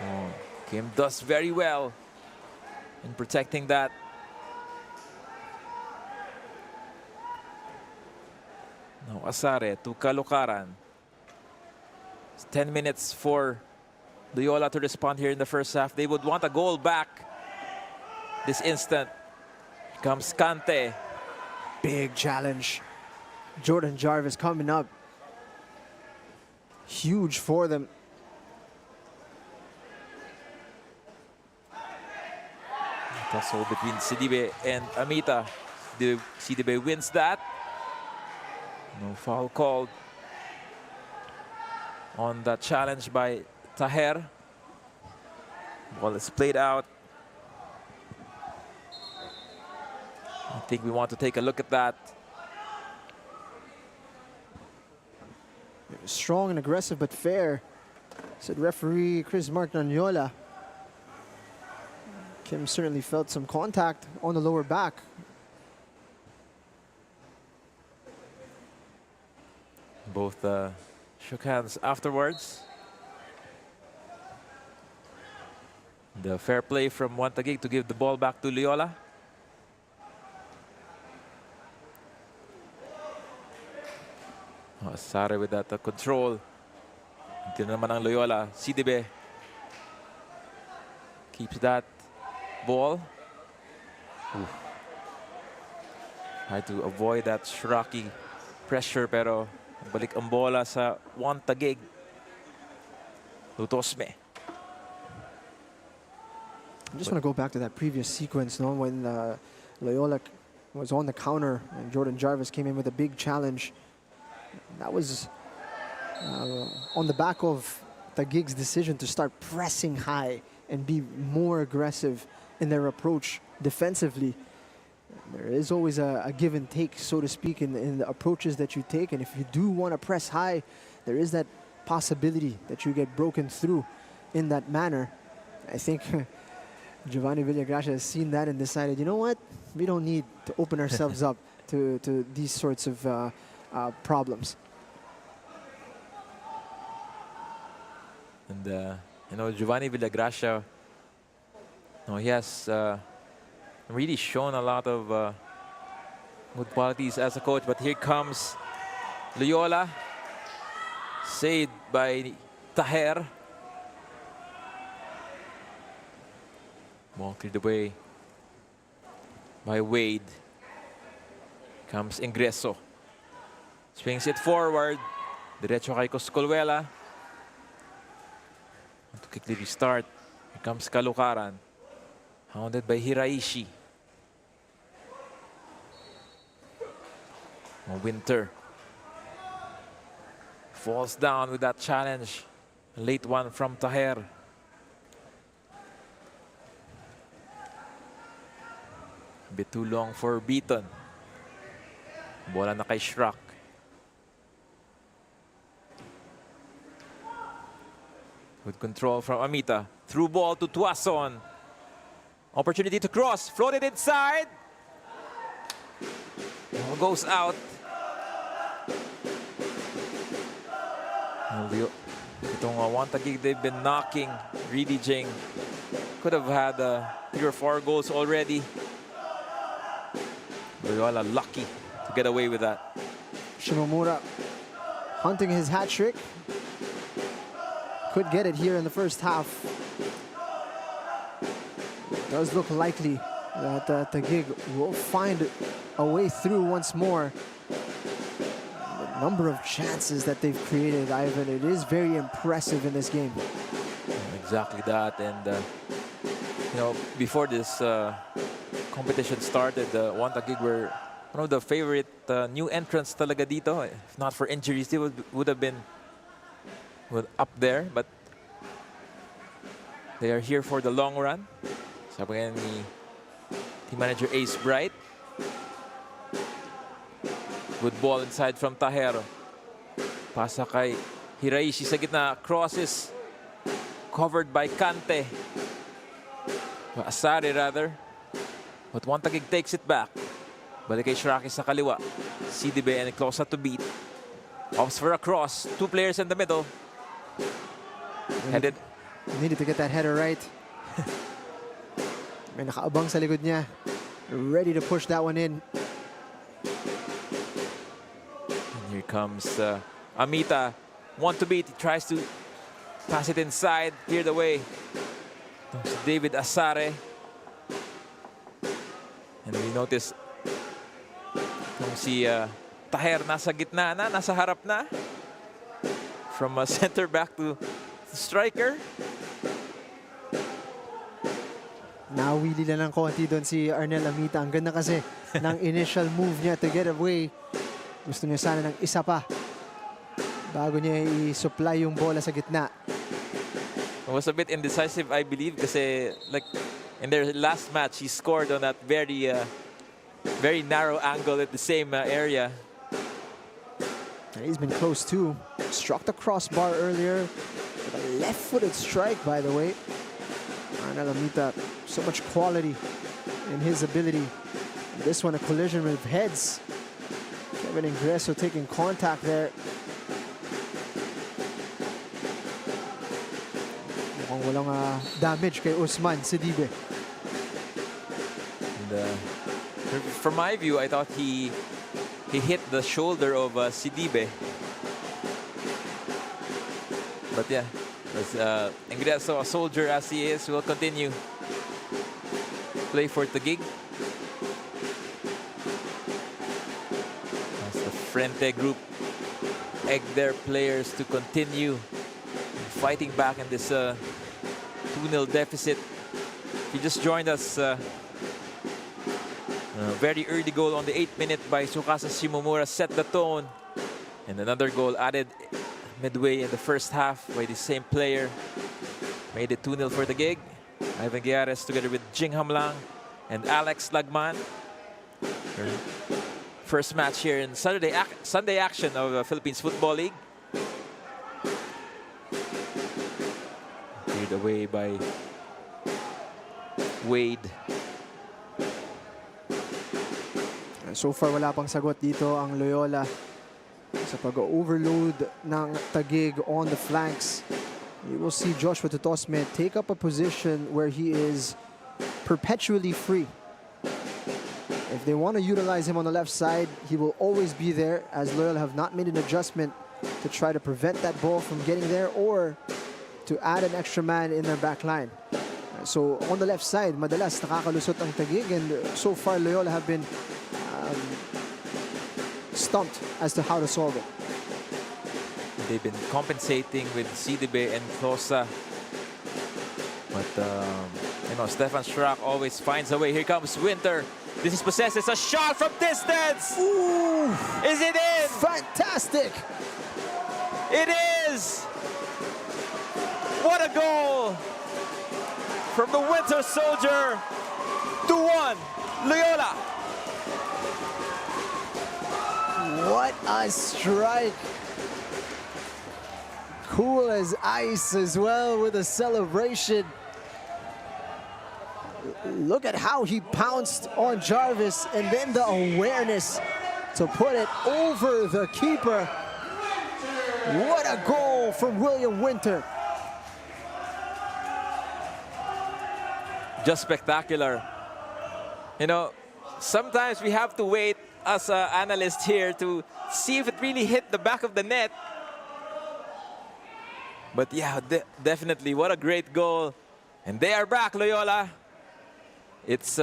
Oh, Kim does very well in protecting that. Now Asare to Kalukaran. It's 10 minutes for Loyola to respond here in the first half. They would want a goal back this instant. Comes Kante. Big challenge. Jordan Jarvis coming up. Huge for them. Tussle between Sidibe and Amita. Sidibe wins that. No foul called on that challenge by Taher. Ball is played out. I think we want to take a look at that. It was strong and aggressive, but fair, said referee Chris Mark Nanyola. Kim certainly felt some contact on the lower back. Both shook hands afterwards. The fair play from Taguig to give the ball back to Loyola. Sare with that control. Hindi naman ang Loyola. Sidibe keeps that ball. Ooh. Try to avoid that Shraki pressure, pero balik ang bola sa Taguig. Lutosme. I just want to go back to that previous sequence, no? When Loyola was on the counter, and Jordan Jarvis came in with a big challenge. That was on the back of Taguig's decision to start pressing high and be more aggressive in their approach defensively. There is always a give and take, so to speak, in the approaches that you take. And if you do want to press high, there is that possibility that you get broken through in that manner. I think Giovanni Villagracia has seen that and decided, you know what? We don't need to open ourselves up to these sorts of problems. And, you know, Giovanni Villagracia, he has really shown a lot of good qualities as a coach. But here comes Loyola, saved by Taher. Ball cleared away by Wade. Comes Ingreso. Swings it forward. Diretso kay Coscolwela. To quickly restart. Here comes Kalukaran. Hounded by Hiraishi. Winter falls down with that challenge. A late one from Taher. A bit too long for Beaton. Bola na kay Shrak. Good control from Amita. Through ball to Tuason. Opportunity to cross. Floated inside. Ball goes out. Itong One Taguig, they've been knocking. Really, Jing could have had 3 or 4 goals already. Loyola lucky to get away with that. Shimomura hunting his hat trick. Could get it here in the first half. It does look likely that Taguig will find a way through once more. The number of chances that they've created, Ivan, it is very impressive in this game. Exactly that. And you know, before this competition started, One Taguig were one of the favorite new entrants talaga dito. If not for injuries, they would have been up there. But they are here for the long run. Sabi nga ni team manager Ace Bright. Good ball inside from Tahero. Pasa kay Hiraishi sa gitna. Crosses covered by Kante. Asari rather. But One Taguig takes it back. Balik kay Shraki sa kaliwa. CDB and close to beat. Opts for a cross. 2 players in the middle. Headed. Needed to get that header right. May nakaabang sa likod niya. Ready to push that one in. And here comes Amita. Want to beat. He tries to pass it inside. Cleared away. David Asare. And we notice kung si Taher nasa gitna na, nasa harap na. From center back to striker. Nawili lang ng konti doon si Arnel Amita. Ang ganda kasi ng initial move niya to get away. Gusto niya sana ng isa pa bago niya i-supply yung bola sa gitna. It was a bit indecisive, I believe, kasi like in their last match, he scored on that very narrow angle at the same area. And he's been close too. Struck the crossbar earlier. With a left-footed strike, by the way. Arnel Amita, so much quality in his ability. This one, a collision with heads. Kevin Ingreso taking contact there. Mukhang walang damage kay Usman Sidibe. And, from my view, I thought he hit the shoulder of Sidibe. But yeah, as Ingreso, a soldier as he is, will continue play for Taguig. As the Frente group egg their players to continue fighting back in this 2-0 deficit. If you just joined us, Very early goal on the 8th minute by Tsukasa Shimomura set the tone. And another goal added midway in the first half by the same player. Made it 2-0 for the gig. Ivan Guiares together with Jing Hamlang and Alex Lagman. Their first match here in Sunday action of the Philippines Football League. Cleared away by Wade. So far, wala pang sagot dito ang Loyola sa pag-overload ng Taguig on the flanks. You will see Joshua Tutosme take up a position where he is perpetually free. If they want to utilize him on the left side, he will always be there, as Loyola have not made an adjustment to try to prevent that ball from getting there or to add an extra man in their back line. So on the left side, madalas nakakalusot ang Taguig, and so far Loyola have been stumped as to how to solve it. They've been compensating with Sidibe and Closa. But, you know, Stefan Schrack always finds a way. Here comes Winter. This is possessed. It's a shot from distance. Ooh, Is it in? fantastic! It is! What a goal! From the Winter Soldier. 2-1, Loyola. What a strike! Cool as ice as well with a celebration. Look at how he pounced on Jarvis, and then the awareness to put it over the keeper. What a goal from William Winter. Just spectacular. You know, sometimes we have to wait as an analyst here to see if it really hit the back of the net. But yeah, definitely, what a great goal. And they are back, Loyola. It's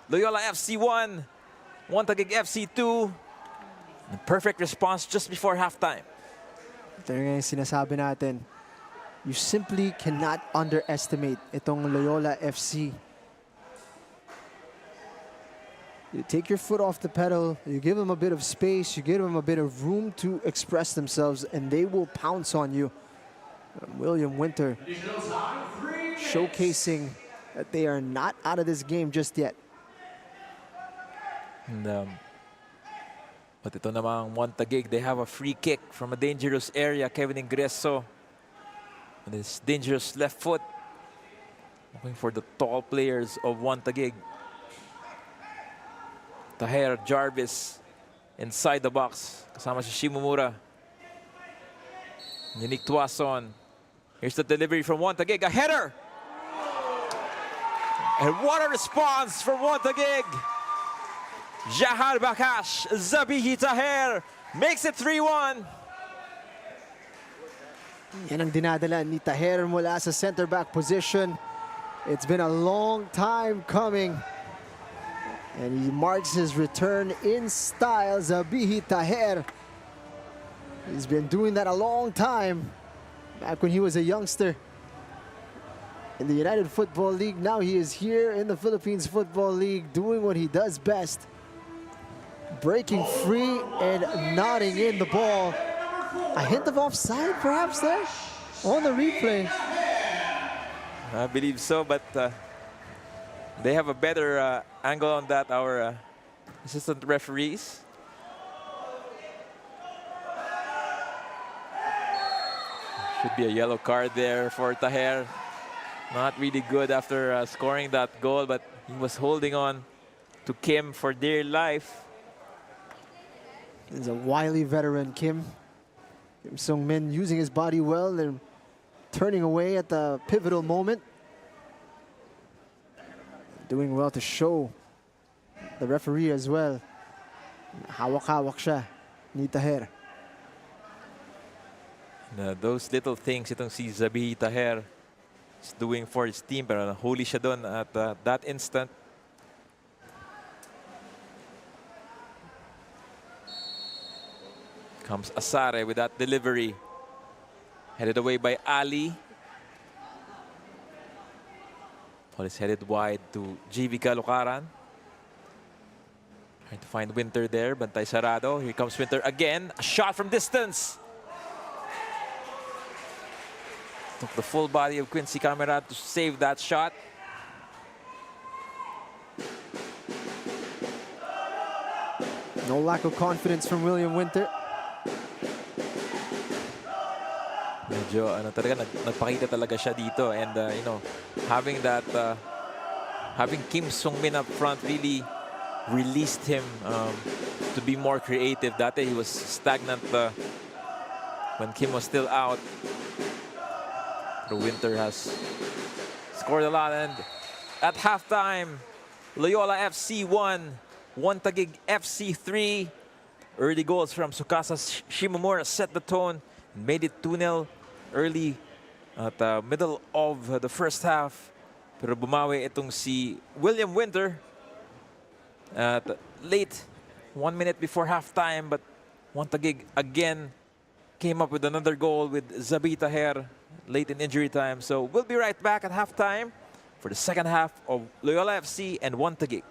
Loyola FC 1, Taguig FC 2. The perfect response just before halftime. Ito nga yung sinasabi natin. You simply cannot underestimate itong Loyola FC. You take your foot off the pedal, you give them a bit of space, you give them a bit of room to express themselves, and they will pounce on you. William Winter showcasing that they are not out of this game just yet. And, but ito namang Taguig, they have a free kick from a dangerous area. Kevin Ingreso with his dangerous left foot, looking for the tall players of Taguig. Taher Jarvis inside the box, kasama si Shimomura. Unique Tuason. Here's the delivery from Taguig, a header! And what a response from Taguig! Jahar Bakash, Zabihi Taher makes it 3-1. Yan ang dinadala ni Taher mula sa center back position. It's been a long time coming. And he marks his return in style, Zabihi Taher. He's been doing that a long time. Back when he was a youngster in the United Football League. Now he is here in the Philippines Football League doing what he does best. Breaking free and nodding in the ball. A hint of offside perhaps there on the replay. I believe so, but they have a better angle on that, our assistant referees. Should be a yellow card there for Taher. Not really good after scoring that goal, but he was holding on to Kim for dear life. He's a wily veteran, Kim. Kim Sung-min using his body well and turning away at the pivotal moment. Doing well to show the referee as well. Hawak-hawak siya ni Taher. Those little things itong si Zabihi Taher is doing for his team, pero nahuli siya doon at that instant. Comes Asare with that delivery. Headed away by Ali. Ball is headed wide to GV Calucaran. Trying to find Winter there. Bantay sarado. Here comes Winter again. A shot from distance. Took the full body of Quincy Camerad to save that shot. No lack of confidence from William Winter. Medyo talaga nagpakita talaga siya dito, and you know, having that having Kim Sung-min up front really released him to be more creative. Dati he was stagnant when Kim was still out. The Winter has scored a lot, and at halftime, Loyola FC 1 Taguig FC 3. Early goals from Tsukasa Shimomura set the tone and made it 2-0 early at the middle of the first half. Pero bumawi itong si William Winter at late, 1 minute before halftime, but 1 Taguig again came up with another goal with Zabita Her late in injury time. So we'll be right back at halftime for the second half of Loyola FC and 1 Taguig.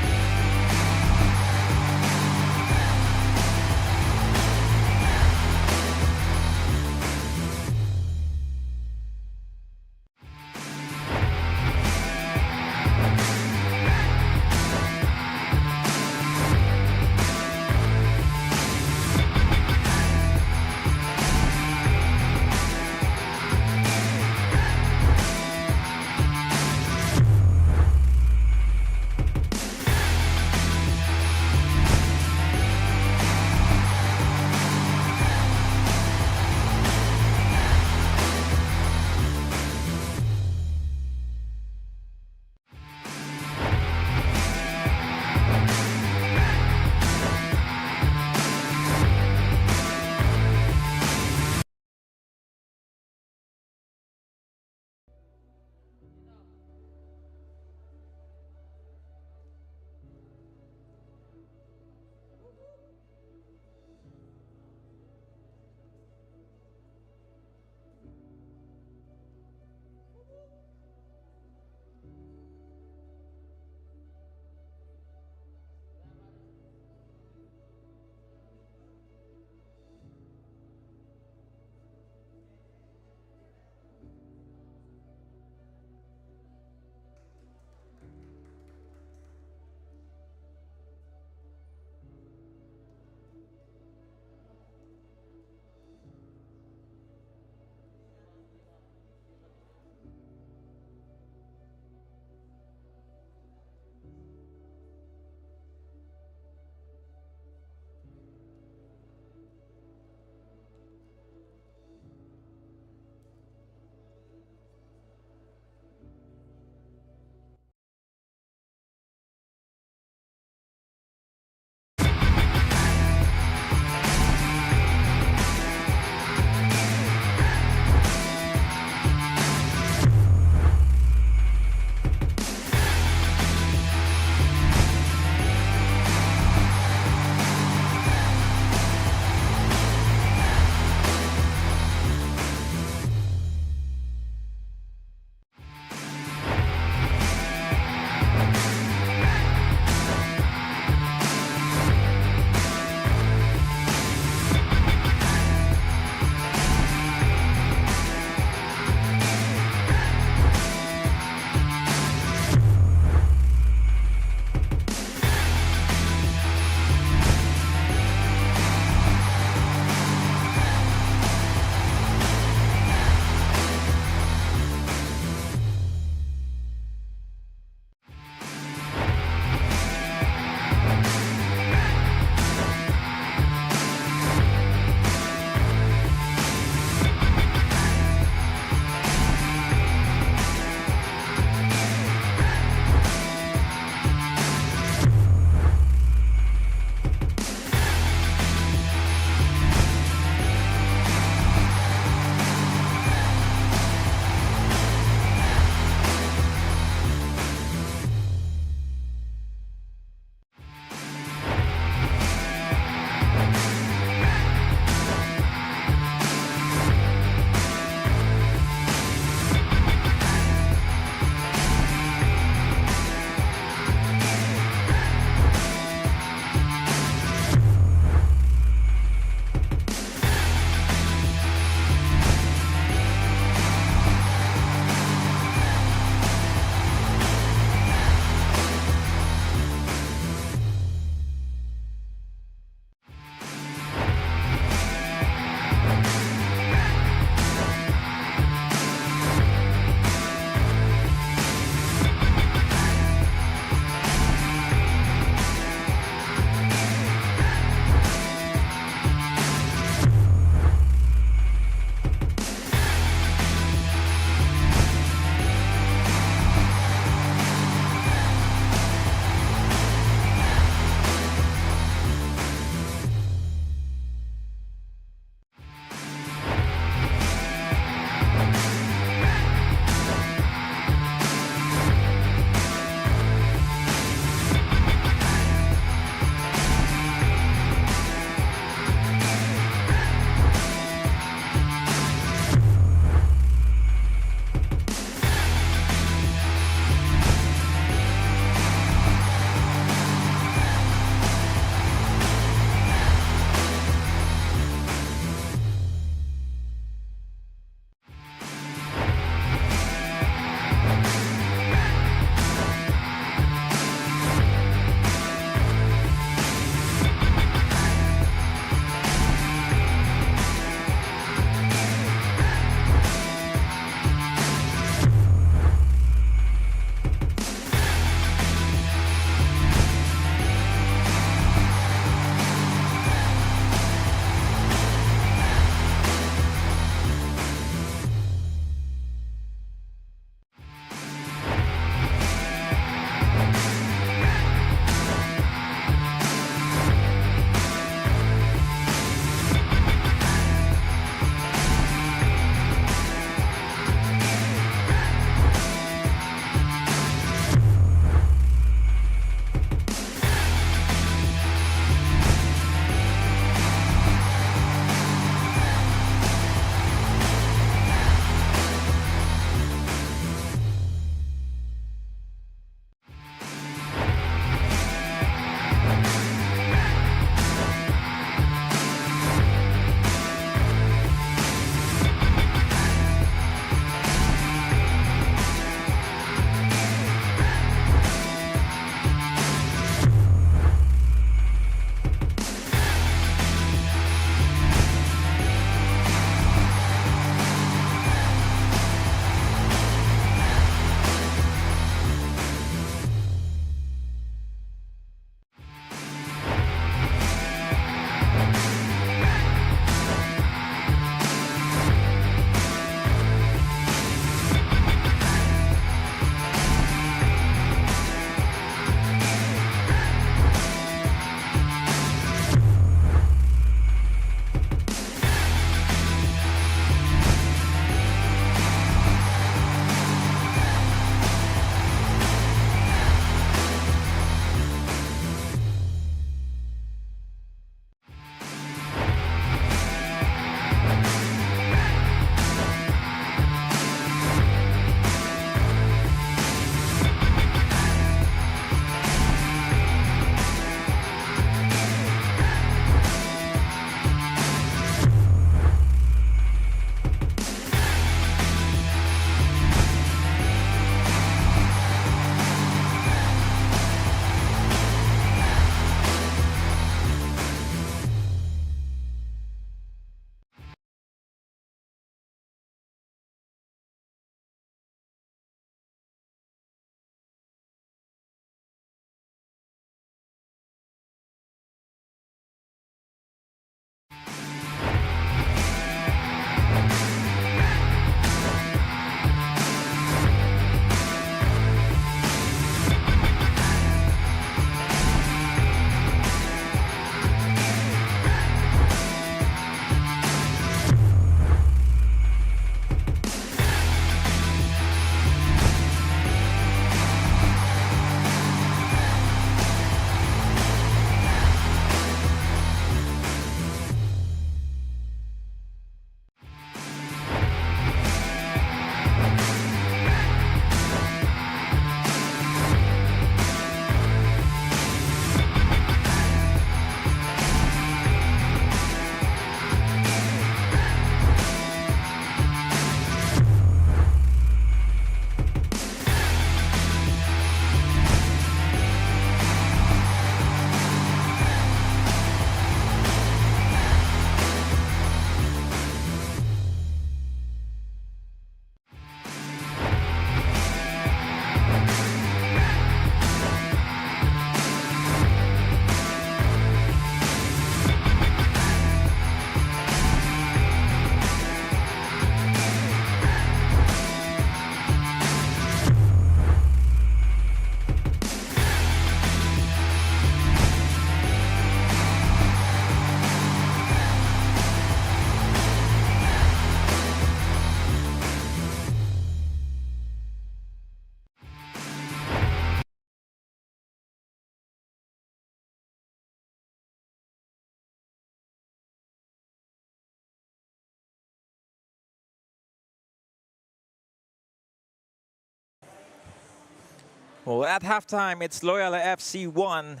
Well, at halftime, it's Loyola FC 1,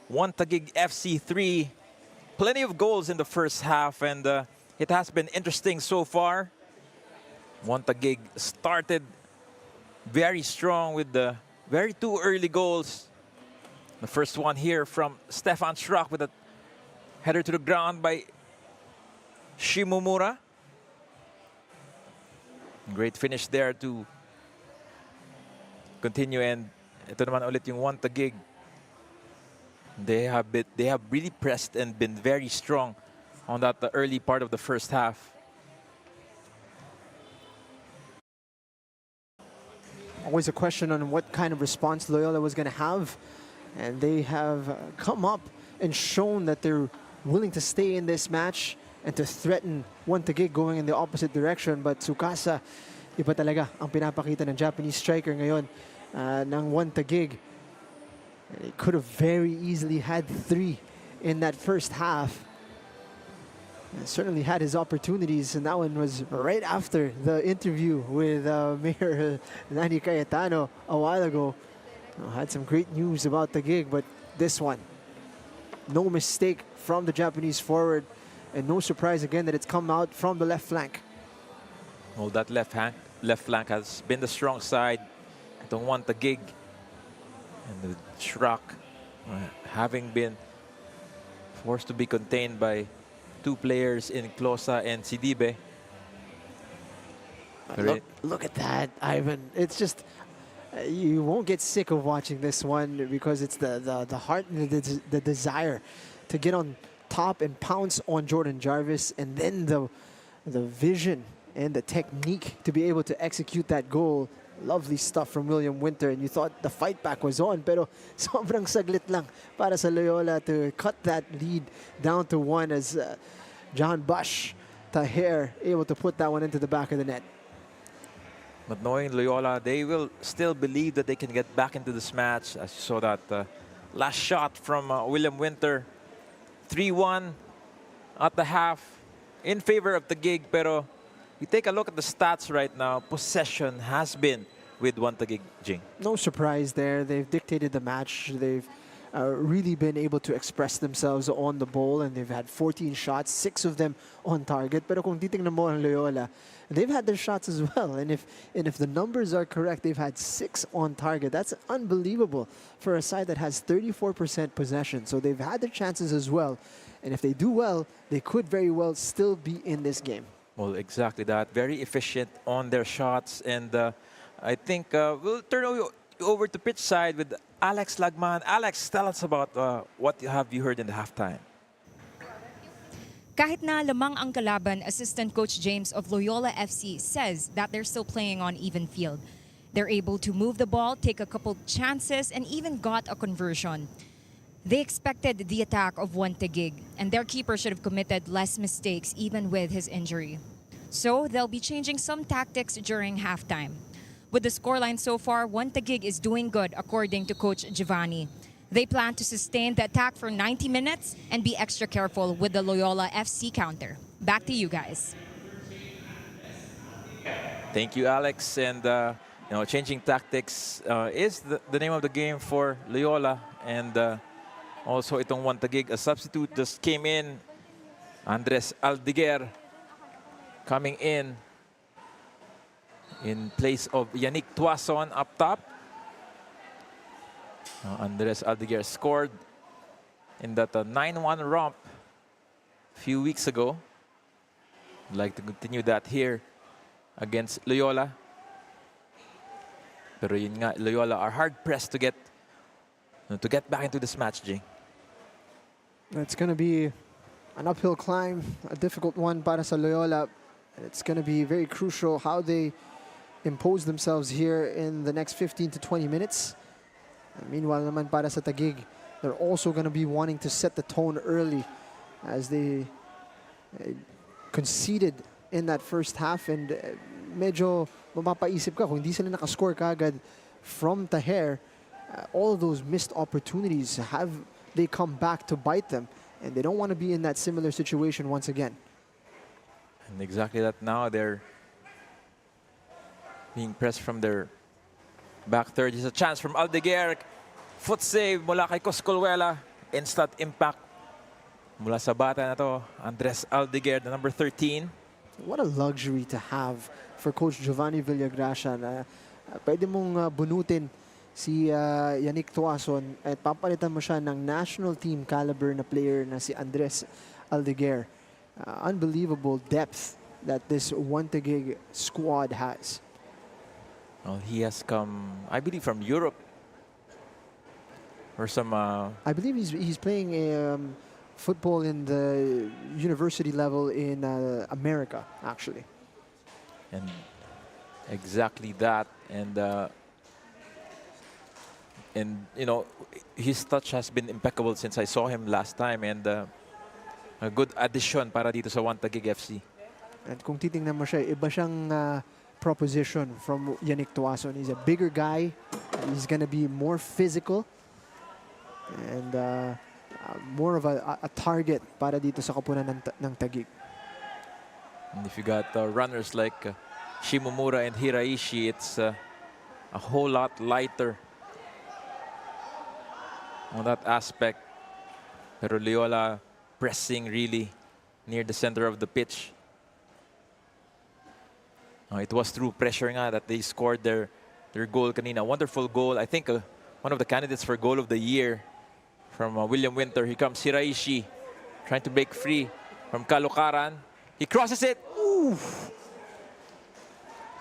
Taguig FC 3. Plenty of goals in the first half, and it has been interesting so far. Taguig started very strong with the very two early goals. The first one here from Stefan Schrock with a header to the ground by Shimomura. Great finish there to continue, and ito naman ulit yung Taguig. They have really pressed and been very strong on that the early part of the first half. Always a question on what kind of response Loyola was going to have. And they have come up and shown that they're willing to stay in this match and to threaten Taguig going in the opposite direction. But Tsukasa, iba talaga ang pinapakita ng Japanese striker ngayon ng Taguig. And he could have very easily had 3 in that first half. And certainly had his opportunities, and that one was right after the interview with Mayor Nani Cayetano a while ago. Had some great news about Taguig, but this one, no mistake from the Japanese forward, and no surprise again that it's come out from the left flank. Well, that left flank has been the strong side. Itong Taguig and the Schrock having been forced to be contained by 2 players in Closa and Sidibe. Look at that, Ivan. It's just, you won't get sick of watching this one because it's the heart and the desire to get on top and pounce on Jordan Jarvis, and then the vision and the technique to be able to execute that goal. Lovely stuff from William Winter, and you thought the fight back was on, pero sobrang saglit lang para sa Loyola to cut that lead down to 1 as John Bush Taher able to put that one into the back of the net. But knowing Loyola, they will still believe that they can get back into this match. As you saw that last shot from William Winter. 3-1 at the half in favor of Taguig, pero you take a look at the stats right now, possession has been with Taguig, Jing. No surprise there. They've dictated the match. They've really been able to express themselves on the ball, and they've had 14 shots, 6 of them on target. Pero kung titingnan mo ang Loyola, they've had their shots as well. And if the numbers are correct, they've had 6 on target. That's unbelievable for a side that has 34% possession. So they've had their chances as well. And if they do well, they could very well still be in this game. Well, exactly that. Very efficient on their shots. And I think we'll turn over to pitch side with Alex Lagman. Alex, tell us about what have you heard in the halftime. Kahit na lamang ang kalaban, assistant coach James of Loyola FC says that they're still playing on even field. They're able to move the ball, take a couple chances, and even got a conversion. They expected the attack of Taguig, and their keeper should have committed less mistakes even with his injury. So they'll be changing some tactics during halftime. With the scoreline so far, Taguig is doing good according to Coach Giovanni. They plan to sustain the attack for 90 minutes and be extra careful with the Loyola FC counter. Back to you guys. Thank you, Alex. And changing tactics is the name of the game for Loyola. And also itong Taguig, a substitute just came in. Andres Aldiguer coming in place of Yannick Tuason up top. Andres Aldiguer scored in that 9-1 romp a few weeks ago. I'd like to continue that here against Loyola. Pero yun nga, Loyola are hard-pressed to get back into this match, Jing. It's going to be an uphill climb, a difficult one para sa Loyola. It's going to be very crucial how they impose themselves here in the next 15 to 20 minutes. And meanwhile, naman para sa Taguig, they're also going to be wanting to set the tone early as they conceded in that first half, and medyo mapapaisip ka kung hindi sila nakascore kaagad from Taher. All of those missed opportunities, have they come back to bite them, and they don't want to be in that similar situation once again. And exactly that, now they're being pressed from their Back third is a chance from Aldeguer. Foot save mula kay Coscolwela. Instant impact mula sa bata na to, Andres Aldeguer, the number 13. What a luxury to have for Coach Giovanni Villagracia na pwede mong bunutin si Yannick Tuason at papalitan mo siya ng national team caliber na player na si Andres Aldeguer. Unbelievable depth that this one Taguig squad has. Well, he has come, I believe, from Europe. Or some... I believe he's playing football in the university level in America, actually. And exactly that. And you know, his touch has been impeccable since I saw him last time. And a good addition para dito sa One Taguig FC. And kung titingnan mo siya, iba siyang proposition from Yannick Tuason. He's a bigger guy. He's going to be more physical. And more of a target para dito sa koponan ng Taguig. And if you got runners like Shimomura and Hiraishi, it's a whole lot lighter on that aspect. Pero Loyola pressing really near the center of the pitch. It was through pressure nga that they scored their goal kanina. Wonderful goal. I think one of the candidates for goal of the year from William Winter. Here comes Hiraishi trying to break free from Kalukaran. He crosses it. Ooh.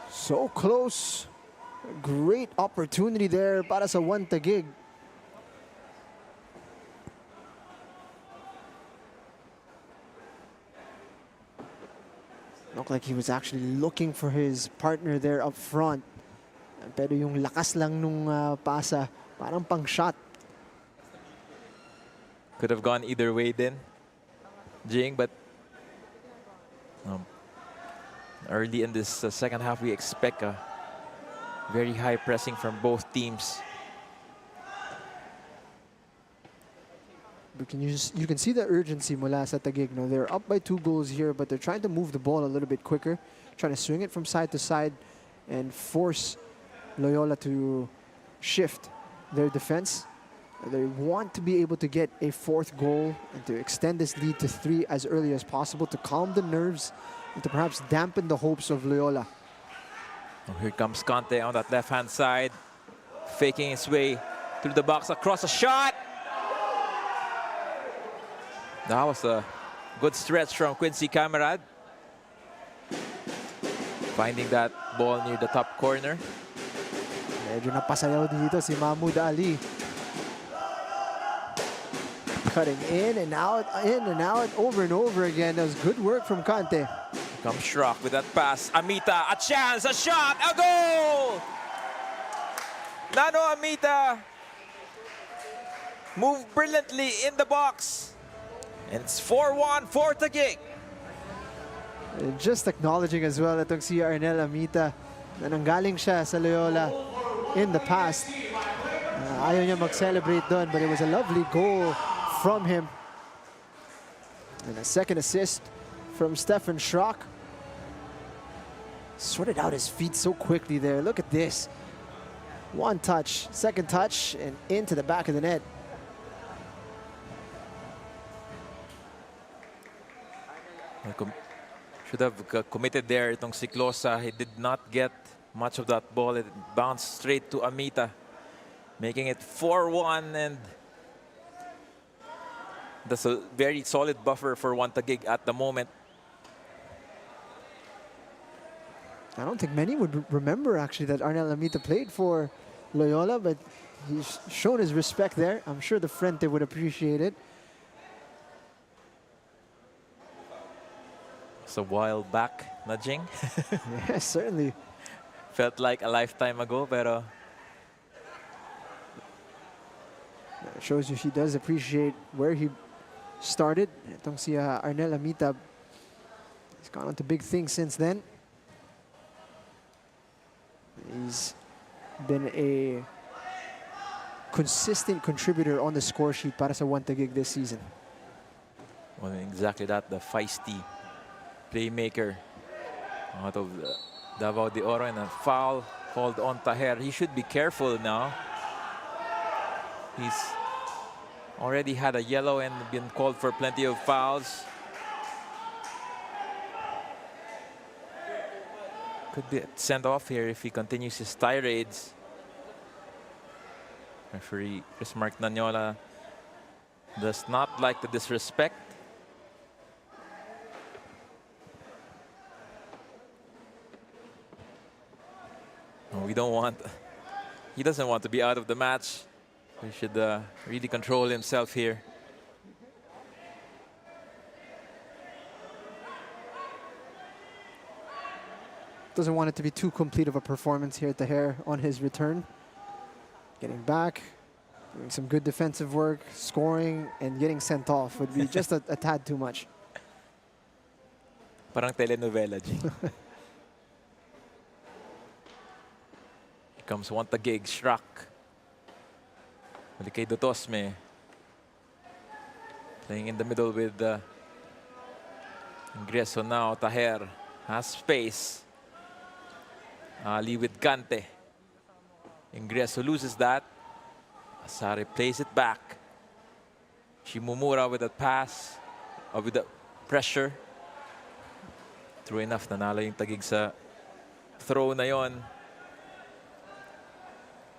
So close. Great opportunity there para sa One Taguig. Looked like he was actually looking for his partner there up front. Pero yung lakas lang nung pasa, parang pang shot. Could have gone either way then, Jing, but early in this second half, we expect a very high pressing from both teams. But you can see the urgency mula sa Taguig. No? They're up by 2 goals here, but they're trying to move the ball a little bit quicker, trying to swing it from side to side and force Loyola to shift their defense. They want to be able to get a 4th goal and to extend this lead to 3 as early as possible to calm the nerves and to perhaps dampen the hopes of Loyola. Oh, here comes Conte on that left-hand side, faking his way through the box, across a shot. That was a good stretch from Quincy Camarad, finding that ball near the top corner. Medyo napasayaw dito si Mahmoud Ali. Cutting in and out, over and over again. That was good work from Conte. Comes Schrock with that pass. Amita, a chance, a shot, a goal! Nano Amita moved brilliantly in the box. And it's 4-1 for Taguig. And just acknowledging as well itong si Arnel Amita na nanggaling siya sa Loyola in the past. Ayaw niya mag-celebrate doon, but it was a lovely goal from him. And a second assist from Stefan Schrock. Sorted out his feet so quickly there. Look at this. One touch, second touch, and into the back of the net. Should have committed there itong si Closa. He did not get much of that ball. It bounced straight to Amita, making it 4-1, and that's a very solid buffer for One Taguig at the moment. I don't think many would remember actually that Arnel Amita played for Loyola, but he's shown his respect there. I'm sure the Frente would appreciate it. It's a while back, nudging. Yes, certainly. Felt like a lifetime ago, pero It shows you he does appreciate where he started. Itong si Arnel Amita, he's gone on to big things since then. He's been a consistent contributor on the score sheet para sa One Taguig this season. well, exactly that, the feisty playmaker out of Davao de Oro, and a foul called on Taher. He should be careful now. He's already had a yellow and been called for plenty of fouls. Could be sent off here if he continues his tirades. Referee Chris Mark Nanyola does not like the disrespect. We don't want, he doesn't want to be out of the match. He should really control himself here. Doesn't want it to be too complete of a performance here at Taher on his return. Getting back, doing some good defensive work, scoring, and getting sent off would be just a tad too much. Parang telenovela, G. Here comes one Taguig, Shrek. Balik kay Dutosme. Playing in the middle with Ingreso now. Taher has space. Ali with Gante. Ingreso loses that. Asare plays it back. Shimomura with a pass, or with the pressure. True enough, nanalo yung Taguig sa throw na yon.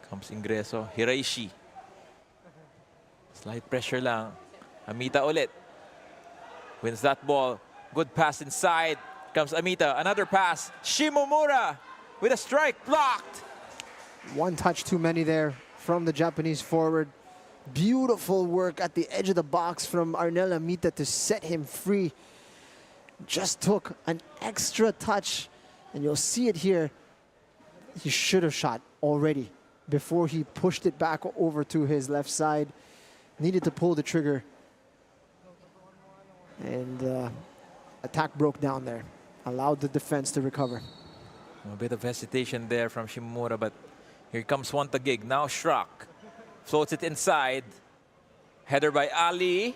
Comes Ingreso. Hiraishi. Slight pressure lang. Amita ulit. Wins that ball. Good pass inside. Comes Amita. Another pass. Shimomura with a strike blocked. One touch too many there from the Japanese forward. Beautiful work at the edge of the box from Arnel Amita to set him free. Just took an extra touch, and you'll see it here. He should have shot already before he pushed it back over to his left side. Needed to pull the trigger. And attack broke down there. Allowed the defense to recover. A bit of hesitation there from Shimomura, but here comes one Taguig. Now Shrek floats it inside. Header by Ali.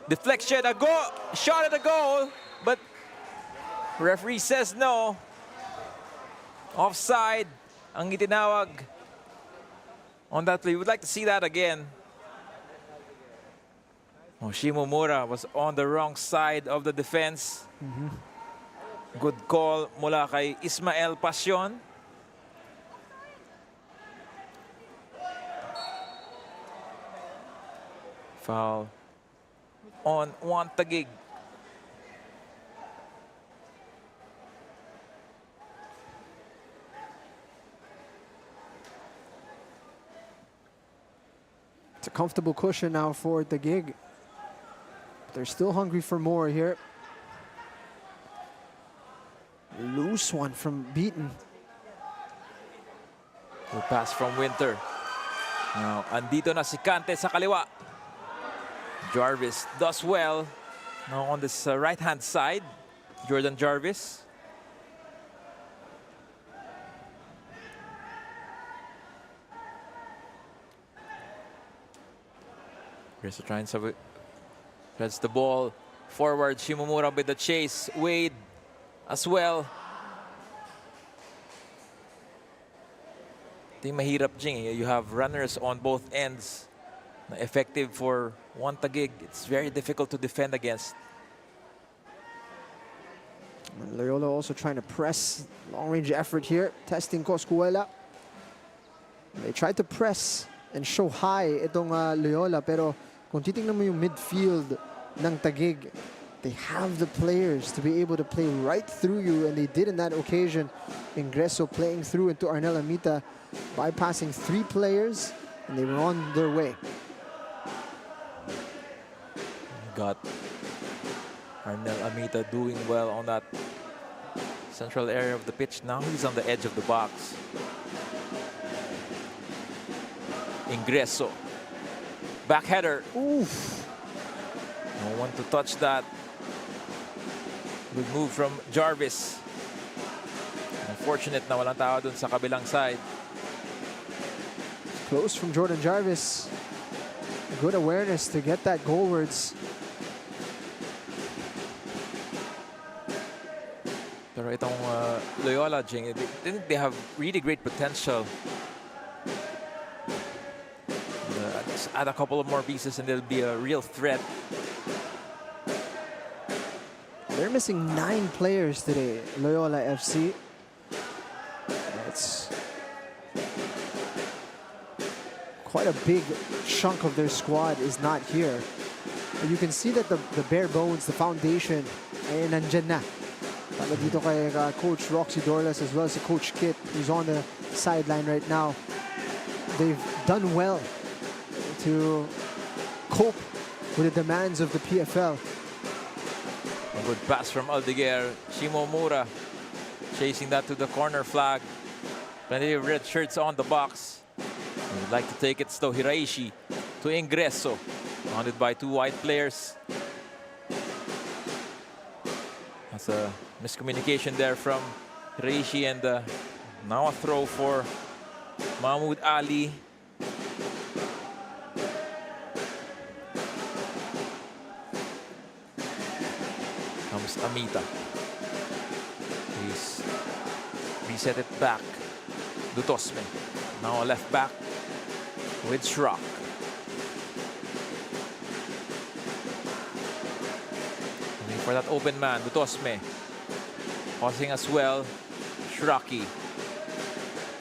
Deflection, a goal, shot at a goal, but referee says no. Offside ang itinawag on that play. We'd like to see that again. Oh, Shimomura was on the wrong side of the defense. Good call mula kay Ismael Pasion. Foul on Juan Taguig. It's a comfortable cushion now for Taguig. They're still hungry for more here. Loose one from Beaton. Good pass from Winter. Now, andito na si Kante sa kaliwa. Jarvis does well. Now on this right-hand side, Jordan Jarvis. Here's the trying to threads the ball forward. Shimomura with the chase. Wade as well. Di mahirap, Jing. You have runners on both ends. Effective for one Taguig. It's very difficult to defend against. Loyola also trying to press. Long-range effort here. Testing Coscuela. They tried to press and show high itong Loyola, pero kung titingnan mo yung midfield ng Taguig, they have the players to be able to play right through you, and they did in that occasion. Ingreso playing through into Arnel Amita, bypassing 3 players, and they were on their way. Got Arnel Amita doing well on that central area of the pitch. Now he's on the edge of the box. Ingreso. Back header. Oof. No one to touch that. Good move from Jarvis. Unfortunate na walang tao dun sa kabilang side. Close from Jordan Jarvis. Good awareness to get that goalwards. Pero itong Loyola, Jing, they have really great potential. Just add a couple of more pieces and they'll be a real threat. They're missing 9 players today, Loyola FC. That's quite a big chunk of their squad is not here. And you can see that the bare bones, the foundation, ay nandyan na. Para dito kay Coach Roxy Dorlas as well as Coach Kit, who's on the sideline right now. They've done well to cope with the demands of the PFL. A good pass from Aldeguer. Shimomura chasing that to the corner flag. Plenty of red shirts on the box. Would like to take it to Hiraishi to Ingreso. Surrounded by 2 white players. That's a miscommunication there from Hiraishi, and now a throw for Mahmoud Ali. Comes Amita. He's reset it back. Dutosme. Now a left back with Shrock. Looking for that open man, Dutosme. Pausing as well. Shraki.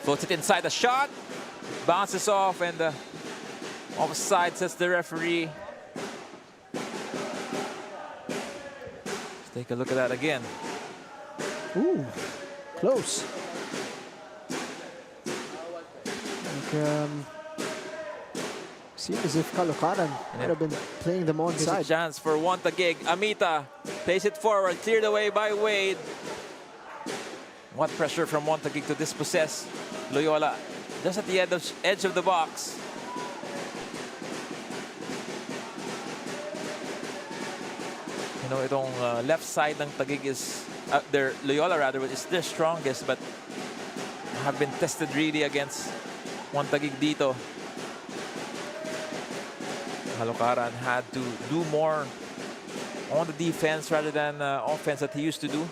Floats it inside the shot. Bounces off and offside, says the referee. Let's take a look at that again. Ooh, close. Seems as if Caloocan might have been playing them Here's a onside. chance for Taguig. Amita plays it forward, cleared away by Wade. What pressure from Taguig to dispossess Loyola just at the edge of the box. You know, itong left side ng Taguig is their Loyola rather is their strongest, but have been tested really against Taguig dito. Caloocan had to do more on the defense rather than offense that he used to do.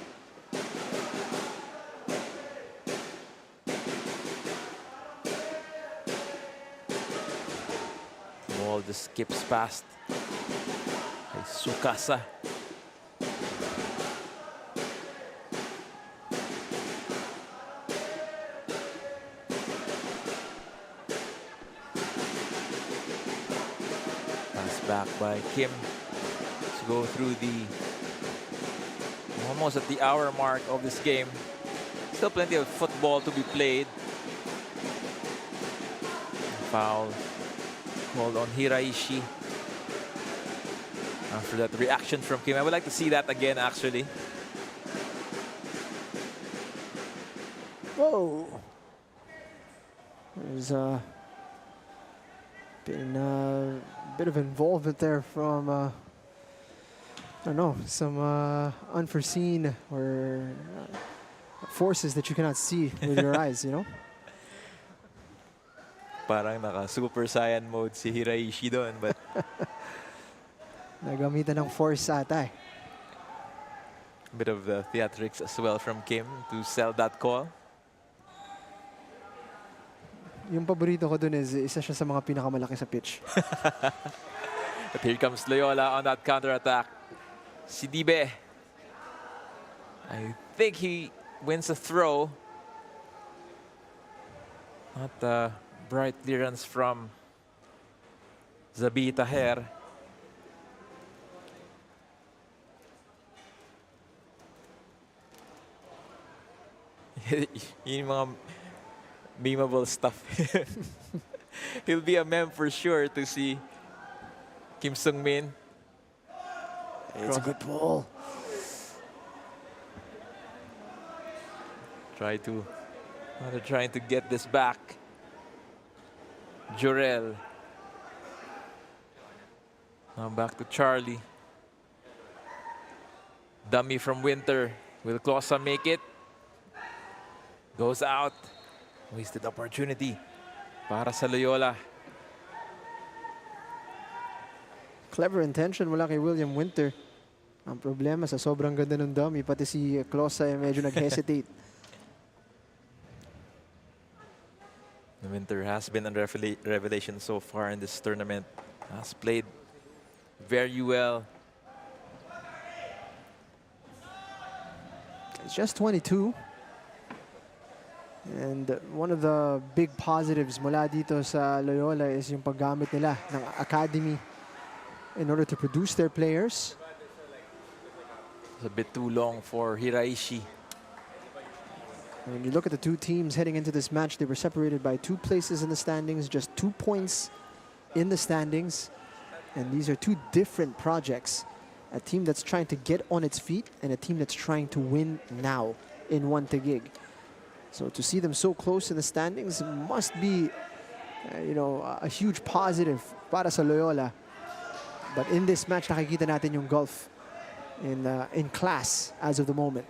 Ball just skips past Sukasa. Back by Kim to go through the almost at the hour mark of this game. Still plenty of football to be played. Foul called on Hiraishi after that reaction from Kim. I would like to see that again, actually. Whoa. There's been a bit of involvement there from, I don't know, some unforeseen or forces that you cannot see with your eyes, you know? Parang naka-super saiyan mode si Hiraishi doon, but Nagamitan ng force ata eh. a bit of the theatrics as well from Kim to sell that call. Yung paborito ko dun is isa siya sa mga pinakamalaki sa pitch. But here comes Loyola on that counter-attack. Sidibe. I think he wins a throw. Not a bright clearance from Zabita Her. Yung mga memeable stuff. He'll be a meme for sure to see Kim Sung-min. It's a good pull. They're trying to get this back. Jorel. Now back to Charlie. Dummy from Winter. Will Closa make it? Goes out. Wasted opportunity para sa Loyola. Clever intention mula kay William Winter. Ang problema sa sobrang ganda ng dummy, pati si Klosa ay medyo nag-hesitate. Winter has been a revelation so far in this tournament. Has played very well. It's just 22. And one of the big positives mula dito sa Loyola is yung paggamit nila ng academy in order to produce their players. It's a bit too long for Hiraishi. When you look at the two teams heading into this match, they were separated by 2 places in the standings, just 2 points in the standings. And these are 2 different projects. A team that's trying to get on its feet and a team that's trying to win now in one Taguig. So to see them so close in the standings must be, a huge positive para sa Loyola. But in this match, nakikita natin yung gulf in class as of the moment.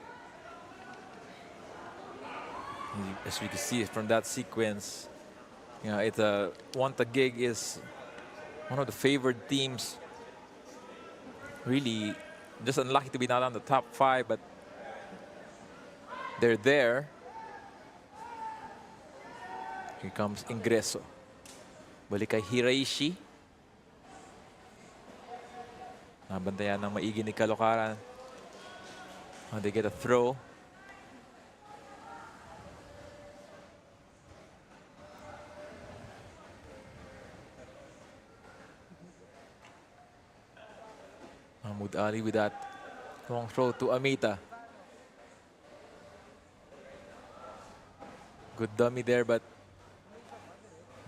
As we can see from that sequence, it's one Taguig is one of the favored teams. Really, just unlucky to be not on the top 5, but they're there. Here comes Ingreso. Balik kay Hiraishi. Nabantayan ng maigi ni Caloocaran. They get a throw. Mahmoud Ali with that long throw to Amita. Good dummy there, but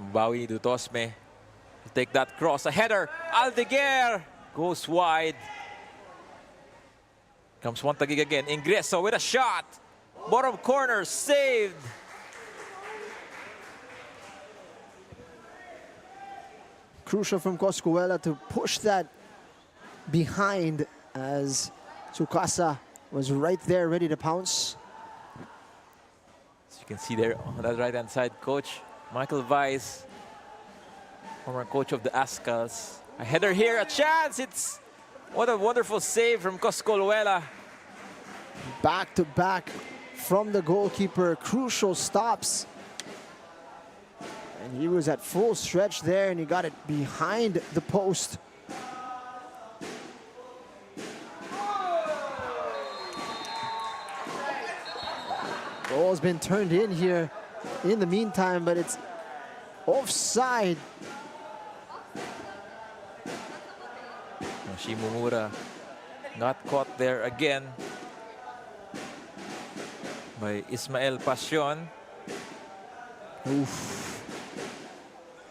Bawi Dutosme will take that cross. A header. Aldeguer goes wide. Comes one Taguig again. Ingreso with a shot. Bottom corner saved. Crucial from Coscuela to push that behind as Tsukasa was right there ready to pounce. As you can see there on that right-hand side, coach Michael Weiss, former coach of the Ascals. A header here, a chance. It's what a wonderful save from Coscuela. Back to back from the goalkeeper, crucial stops. And he was at full stretch there and he got it behind the post. Goal's been turned in here in the meantime, but it's offside. Shimomura got caught there again by Ismael Pasion. Oof.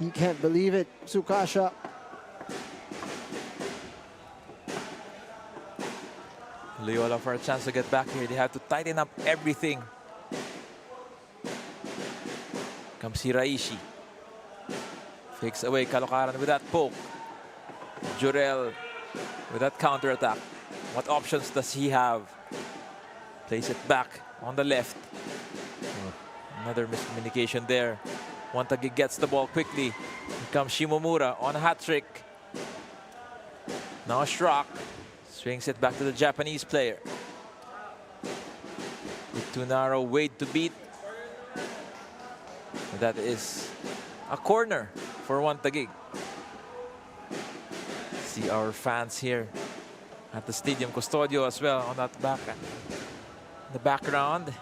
He can't believe it, Tsukasa. Loyola for a chance to get back here. They have to tighten up everything. Comes Hiraishi. Fakes away Caloocaran with that poke. Jurel with that counter attack. What options does he have? Plays it back on the left. Another miscommunication there. One Taguig gets the ball quickly. Here comes Shimomura on a hat trick. Now Schrock swings it back to the Japanese player. With too narrow, Wade to beat. That is a corner for one Taguig. See our fans here at the Stadium Custodio as well on that the background,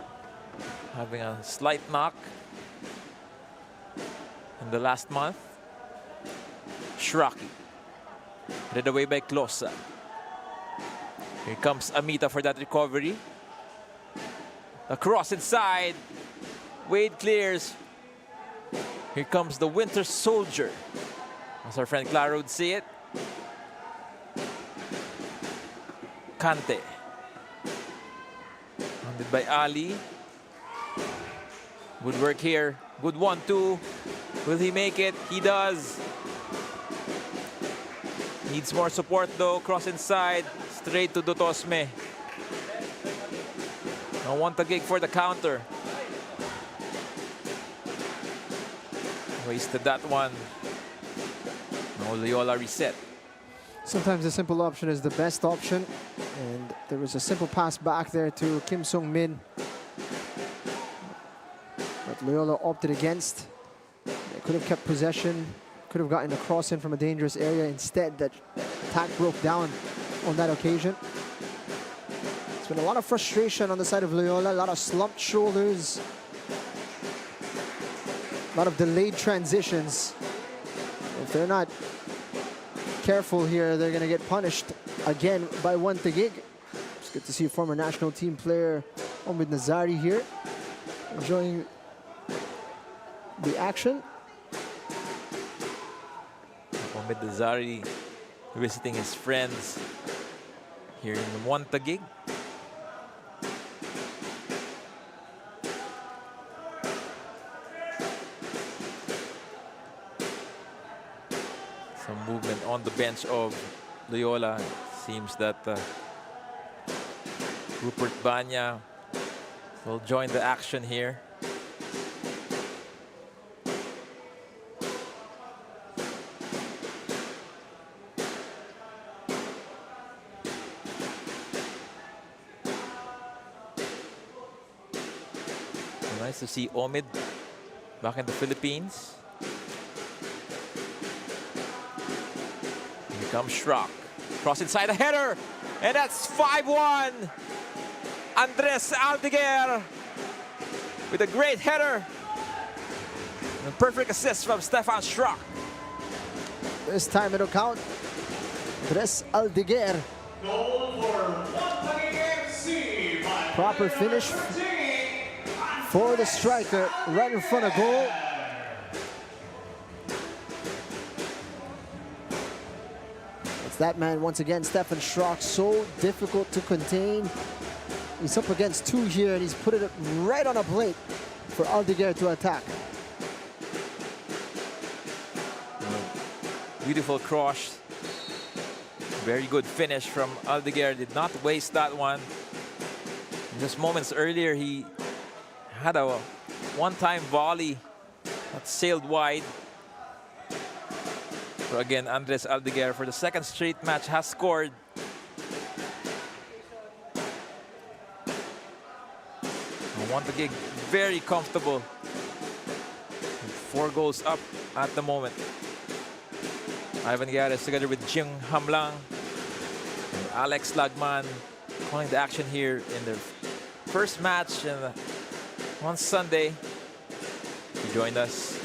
having a slight knock in the last month. Shraki led away by Klosa. Here comes Amita for that recovery. The cross inside. Wade clears. Here comes the Winter Soldier, as our friend Clara would see it. Kante. Handed by Ali. Good work here. Good 1-2. Will he make it? He does. Needs more support though. Cross inside. Straight to Dutosme. Now one Taguig for the counter. Wasted that one. Now Loyola reset. Sometimes the simple option is the best option. And there was a simple pass back there to Kim Sung-min. But Loyola opted against. They could have kept possession, could have gotten a cross in from a dangerous area. Instead, that attack broke down on that occasion. There's been a lot of frustration on the side of Loyola, a lot of slumped shoulders, a lot of delayed transitions. If they're not careful here, they're going to get punished again by one Taguig. It's good to see former national team player Omid Nazari here enjoying the action. Omid Nazari visiting his friends here in one Taguig. Some movement on the bench of Loyola. Seems that Rupert Banya will join the action here. Nice to see Omid back in the Philippines. Here comes Schrock. Cross inside the header. And that's 5-1. Andres Aldeguer with a great header. And a perfect assist from Stefan Schrock. This time it'll count. Andres Aldeguer. Proper finish for the striker right in front of goal. It's that man once again, Stefan Schrock, so difficult to contain. He's up against two here and he's put it right on a plate for Aldeguer to attack. Beautiful cross. Very good finish from Aldeguer. Did not waste that one. Just moments earlier, he had a one-time volley that sailed wide. So again, Andres Aldeguer for the second straight match has scored. One Taguig very comfortable. 4 goals up at the moment. Ivan Gares together with Jing Hamlang and Alex Lagman calling the action here in their first match on Sunday. He joined us.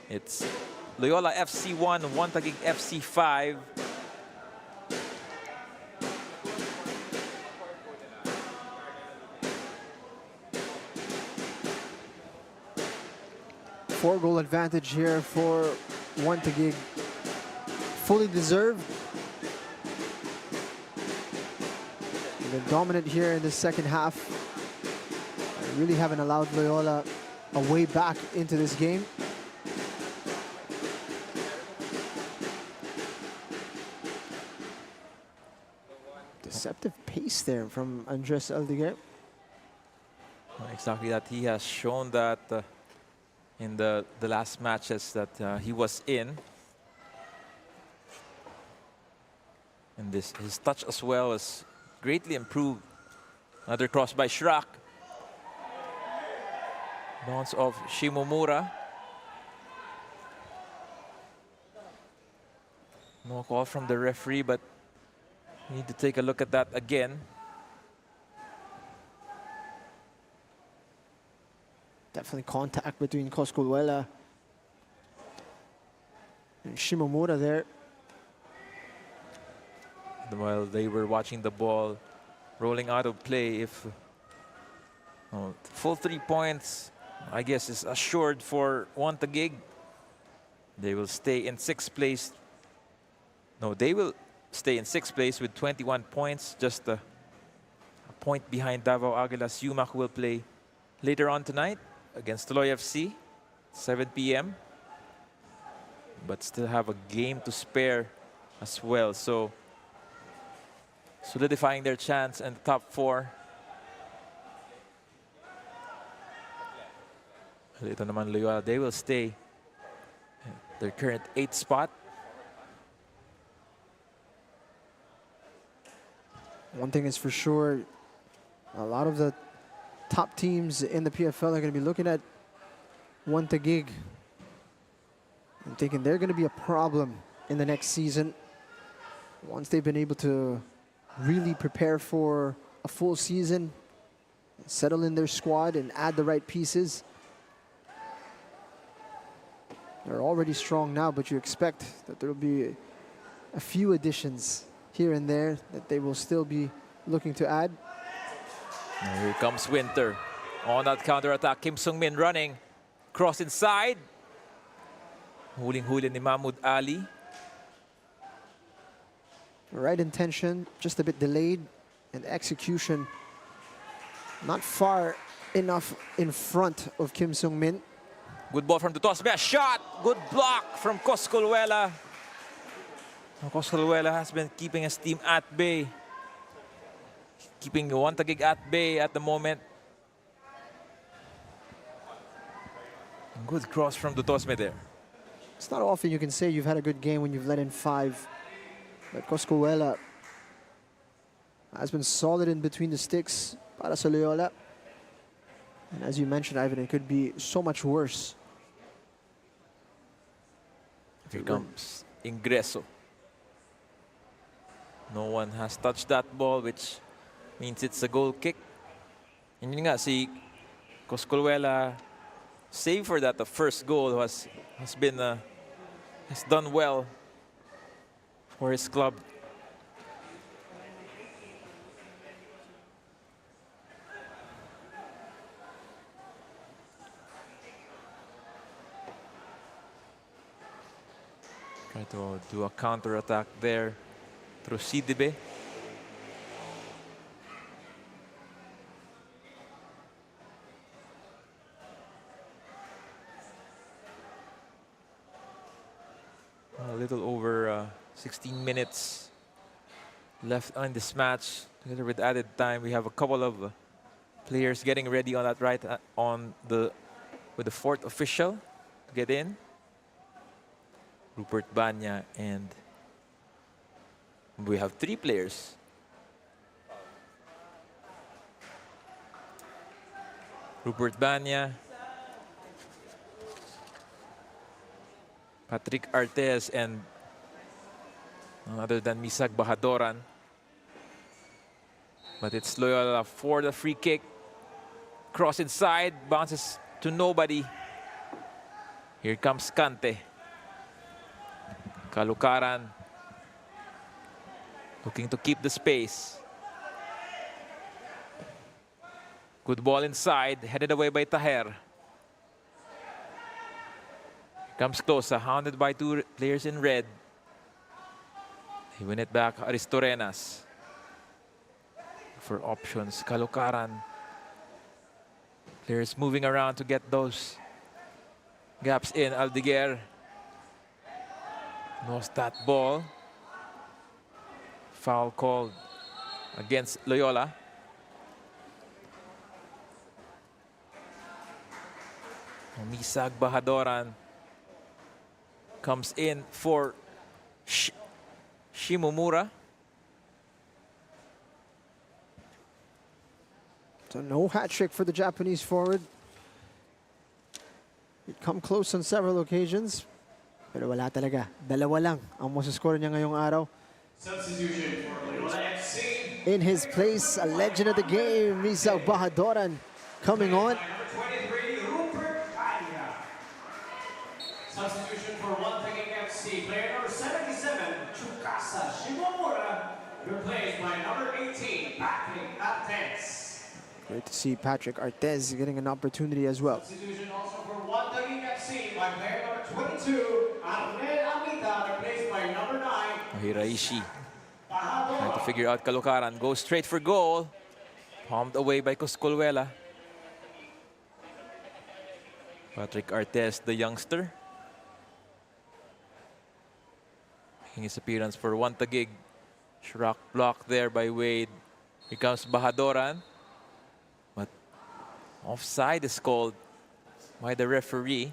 It's Loyola FC 1, one Taguig FC 5. Four-goal advantage here for one Taguig. Fully deserved. They've been dominant here in the second half. They really haven't allowed Loyola a way back into this game. Deceptive pace there from Andres Aldeguer. Exactly that. He has shown that in the last matches that he was in. And his touch as well is greatly improved. Another cross by Schrock. Bounce of Shimomura. No call from the referee, but we need to take a look at that again. Definitely contact between Coscolluela and Shimomura there. While they were watching the ball rolling out of play, if full 3 points, I guess, is assured for one Taguig, they will stay in 6th place. No, they will stay in 6th place with 21 points, just a point behind Davao Aguilas. Yumak, who will play later on tonight against Tuloy FC, 7 p.m. But still have a game to spare as well. So solidifying their chance in the top 4. Ito naman Loyola, they will stay at their current 8th spot. One thing is for sure, a lot of the top teams in the PFL are going to be looking at one Taguig and thinking they're going to be a problem in the next season once they've been able to really prepare for a full season, settle in their squad and add the right pieces. They're already strong now, but you expect that there will be a few additions here and there that they will still be looking to add. And here comes Winter on that counter-attack. Kim Sung-min running. Cross inside. Huling-huli ni Mahmoud Ali. Right intention, just a bit delayed, and execution not far enough in front of Kim Sung-min. Good ball from the toss. Best shot. Good block from Coscolluela. Coscolluela has been keeping his team at bay. Keeping one Taguig at bay at the moment. Good cross from the Tosme there. It's not often you can say you've had a good game when you've let in 5. But Coscolluela has been solid in between the sticks para sa Loyola. And as you mentioned, Ivan, it could be so much worse. Here comes Ingreso. No one has touched that ball, which means it's a goal kick. And yun nga, si Coscolluela, save for that, the first goal has done well for his club. Try to do a counter-attack there through Sidibe. A little over 16 minutes left on this match. Together with added time, we have a couple of players getting ready on that right with the fourth official to get in. Rupert Banya, and we have 3 players. Rupert Banya, Patrick Artes, and none other than Misag Bahadoran. But it's Loyola for the free kick. Cross inside, bounces to nobody. Here comes Kante. Kalukaran looking to keep the space. Good ball inside, headed away by Taher. Comes closer, hounded by 2 players in red. They win it back, Aristorenas. For options, Kalukaran. Players moving around to get those gaps in. Aldiguer lost that ball. Foul called against Loyola. Misag Bahadoran comes in for Shimomura. So no hat trick for the Japanese forward. He'd come close on several occasions. Pero wala talaga. Dalawa lang ang masascore niya ngayong araw. Substitution for Loyola FC. In his place, a legend of the game, Misag Bahadoran, coming on. Number 23, Rupert Anya. Substitution for one Taguig FC. Player number 77, Tsukasa Shimomura, replaced by number 18, Patrick Artes. Great to see Patrick Artes getting an opportunity as well. Substitution also for one Taguig FC by player number 22, Arnel Amita, replaced by number 9, Hiraishi trying to figure out Kalukaran. Goes straight for goal. Palmed away by Coscolluela. Patrick Artes, the youngster, making his appearance for one Taguig. Shrock block there by Wade. Here comes Bahadoran. But offside is called by the referee.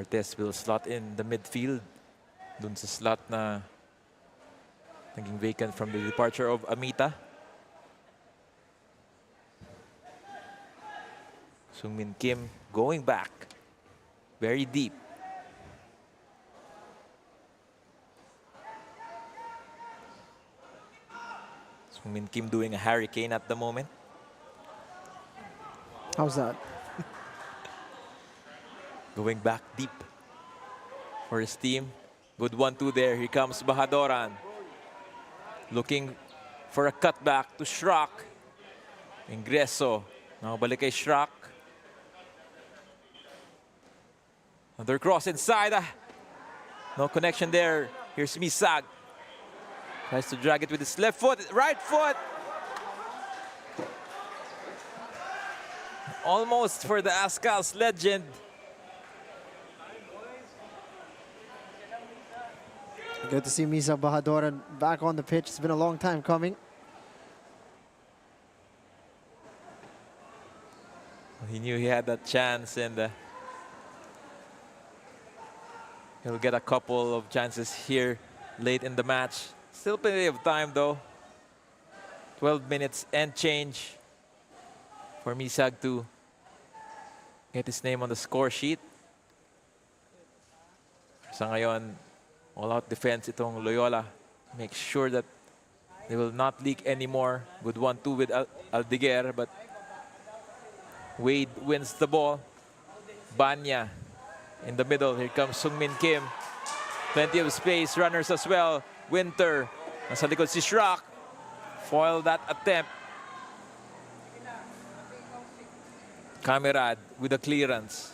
Martes will slot in the midfield. Dun sa slot na naging vacant from the departure of Amita. Sungmin Kim going back. Very deep. Sungmin Kim doing a hurricane at the moment. How's that? Going back deep for his team. Good 1-2 there. Here comes Bahadoran. Looking for a cutback to Shrock. Ingreso. Nakabalik kay Shrock. Another cross inside. No connection there. Here's Misag. Tries to drag it with his left foot. Right foot. Almost for the Ascal's legend. Good to see Misa Bahadoran back on the pitch. It's been a long time coming. He knew he had that chance, and he'll get a couple of chances here late in the match. Still plenty of time though. 12 minutes and change for Misag to get his name on the score sheet. Sa ngayon, all-out defense itong Loyola. Make sure that they will not leak anymore. Good 1-2 with Aldeguer, but Wade wins the ball. Banya in the middle. Here comes Sungmin Kim. Plenty of space. Runners as well. Winter. Nasa likod si Shrock. Foil that attempt. Kamerad with a clearance.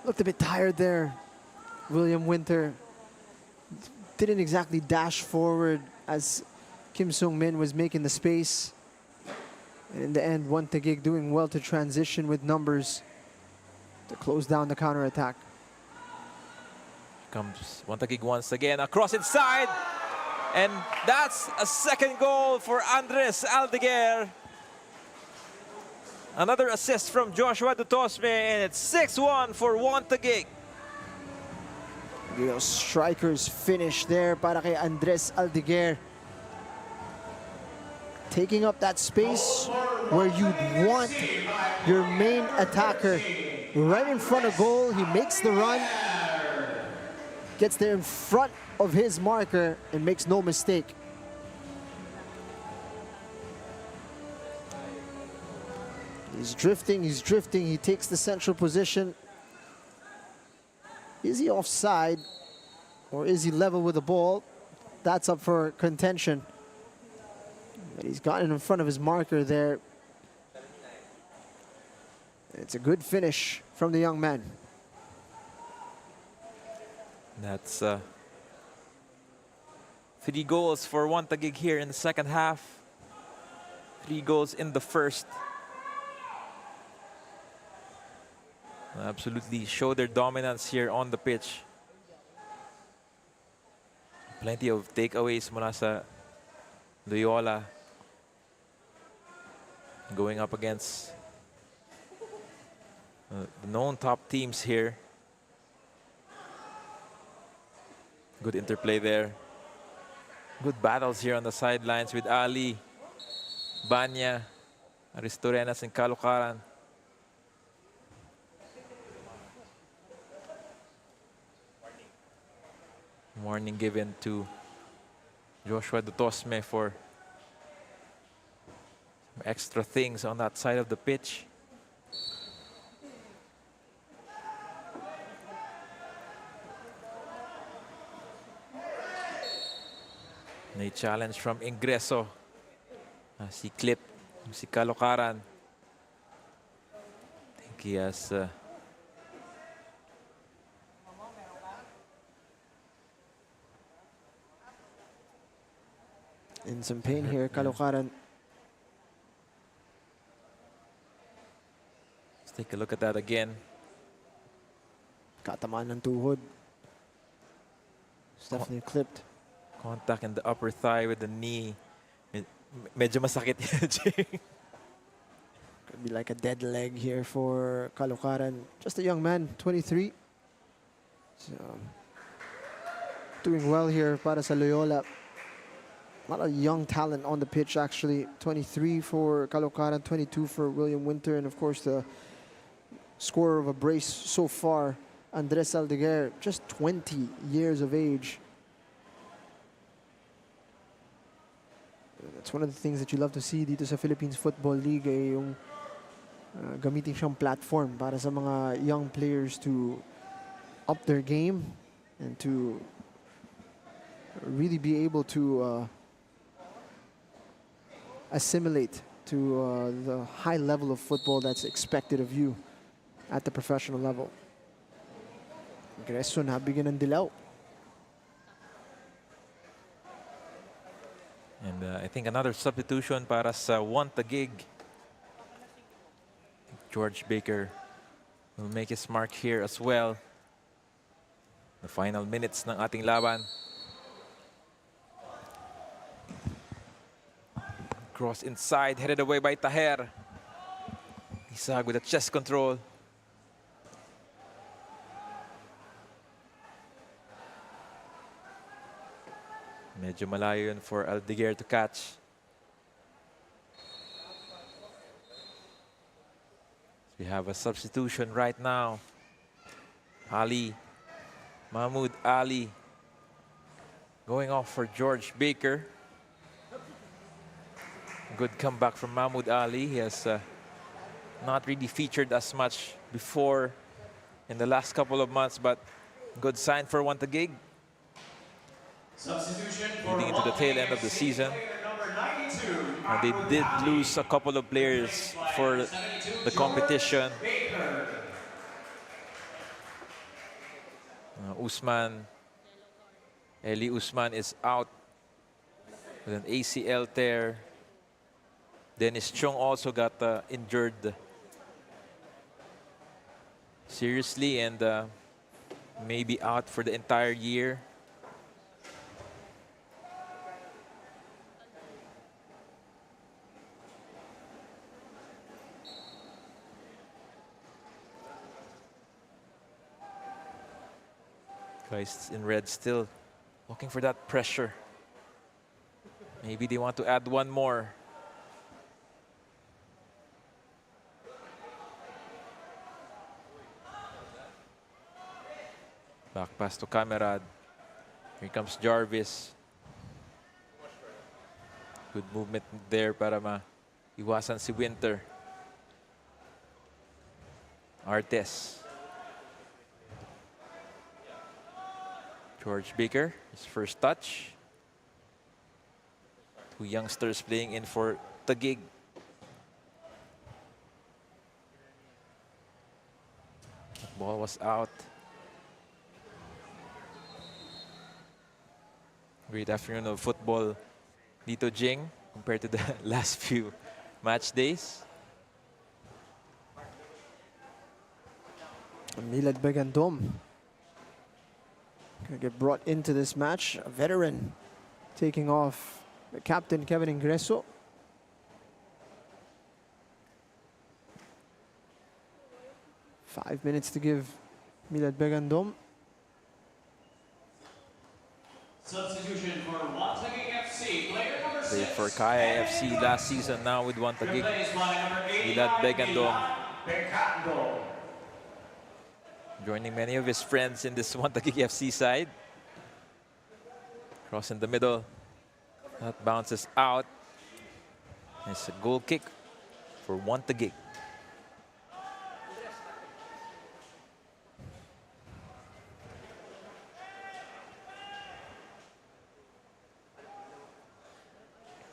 Looked a bit tired there. William Winter didn't exactly dash forward as Kim Sung-min was making the space. And in the end, Taguig doing well to transition with numbers to close down the counterattack. Comes Taguig once again. Across inside. And that's a second goal for Andres Aldeguer. Another assist from Joshua Dutosme, and it's 6-1 for Taguig. Real striker's finish there para kay Andres Aldeguer. Taking up that space where you'd want your main attacker right in front of goal. He makes the run, gets there in front of his marker and makes no mistake. He's drifting, he takes the central position. Is he offside or is he level with the ball? That's up for contention. But he's gotten in front of his marker there. It's a good finish from the young man. That's 3 goals for Taguig here in the second half. 3 goals in the first. Absolutely show their dominance here on the pitch. Plenty of takeaways mula sa Loyola. Going up against the known top teams here. Good interplay there. Good battles here on the sidelines with Ali, Banya, Aristorenas, and Caloocaran. Warning given to Joshua Dutosme for some extra things on that side of the pitch. And a challenge from Ingreso. Si Clip, si Caloocaran. I think he has in some pain here, Caloocaran. Let's take a look at that again. Katamaan ng tuhod. It's definitely clipped. Contact in the upper thigh with the knee. Medyo masakit yan, Jing. Could be like a dead leg here for Caloocaran. Just a young man, 23. So, doing well here para sa Loyola. A lot of young talent on the pitch, actually. 23 for Caloocaran, 22 for William Winter, and of course the scorer of a brace so far, Andres Aldeguer, just 20 years of age. That's one of the things that you love to see dito sa Philippines Football League, yung gamitin siyang platform para sa mga young players to up their game and to really be able to assimilate to the high level of football that's expected of you at the professional level. Greso nabigyan ng dilaw. And I think another substitution para sa Taguig. George Baker will make his mark here as well. The final minutes ng ating laban. Cross inside, headed away by Taher. Isag with a chest control. Medyo malayo yun for Aldeguer to catch. We have a substitution right now. Mahmoud Ali going off for George Baker. Good comeback from Mahmoud Ali. He has not really featured as much before in the last couple of months, but good sign for Taguig. Leading into the tail end of the season. They did lose a couple of players for the competition. Eli Usman is out with an ACL tear. Dennis Chong also got injured seriously and may be out for the entire year. Guys in red still looking for that pressure. Maybe they want to add one more. Back pass to Camerad. Here comes Jarvis. Good movement there para maiwasan si Winter. Artes. George Baker, his first touch. Two youngsters playing in for Taguig. The ball was out. Great afternoon of football dito, Jing, compared to the last few match days. Milad Begandom gonna get brought into this match. A veteran taking off the captain, Kevin Ingreso. Five minutes to give Milad Begandom. Substitution for Taguig FC, player number 6. Played for Kaya FC last season, now with Taguig. Milad Begandom. Joining many of his friends in this Taguig FC side. Cross in the middle. That bounces out. It's a goal kick for Taguig.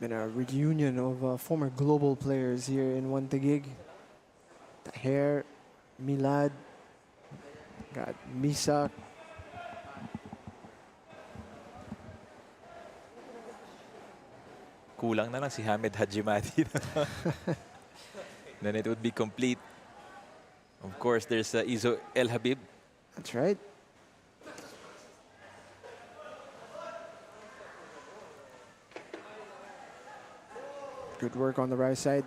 Been a reunion of former global players here in Taguig. Taher, Milad, got Misa. Kulang na lang si Hamed Hajimadi. Then it would be complete. Of course, there's Izo El Habib. That's right. Good work on the right side.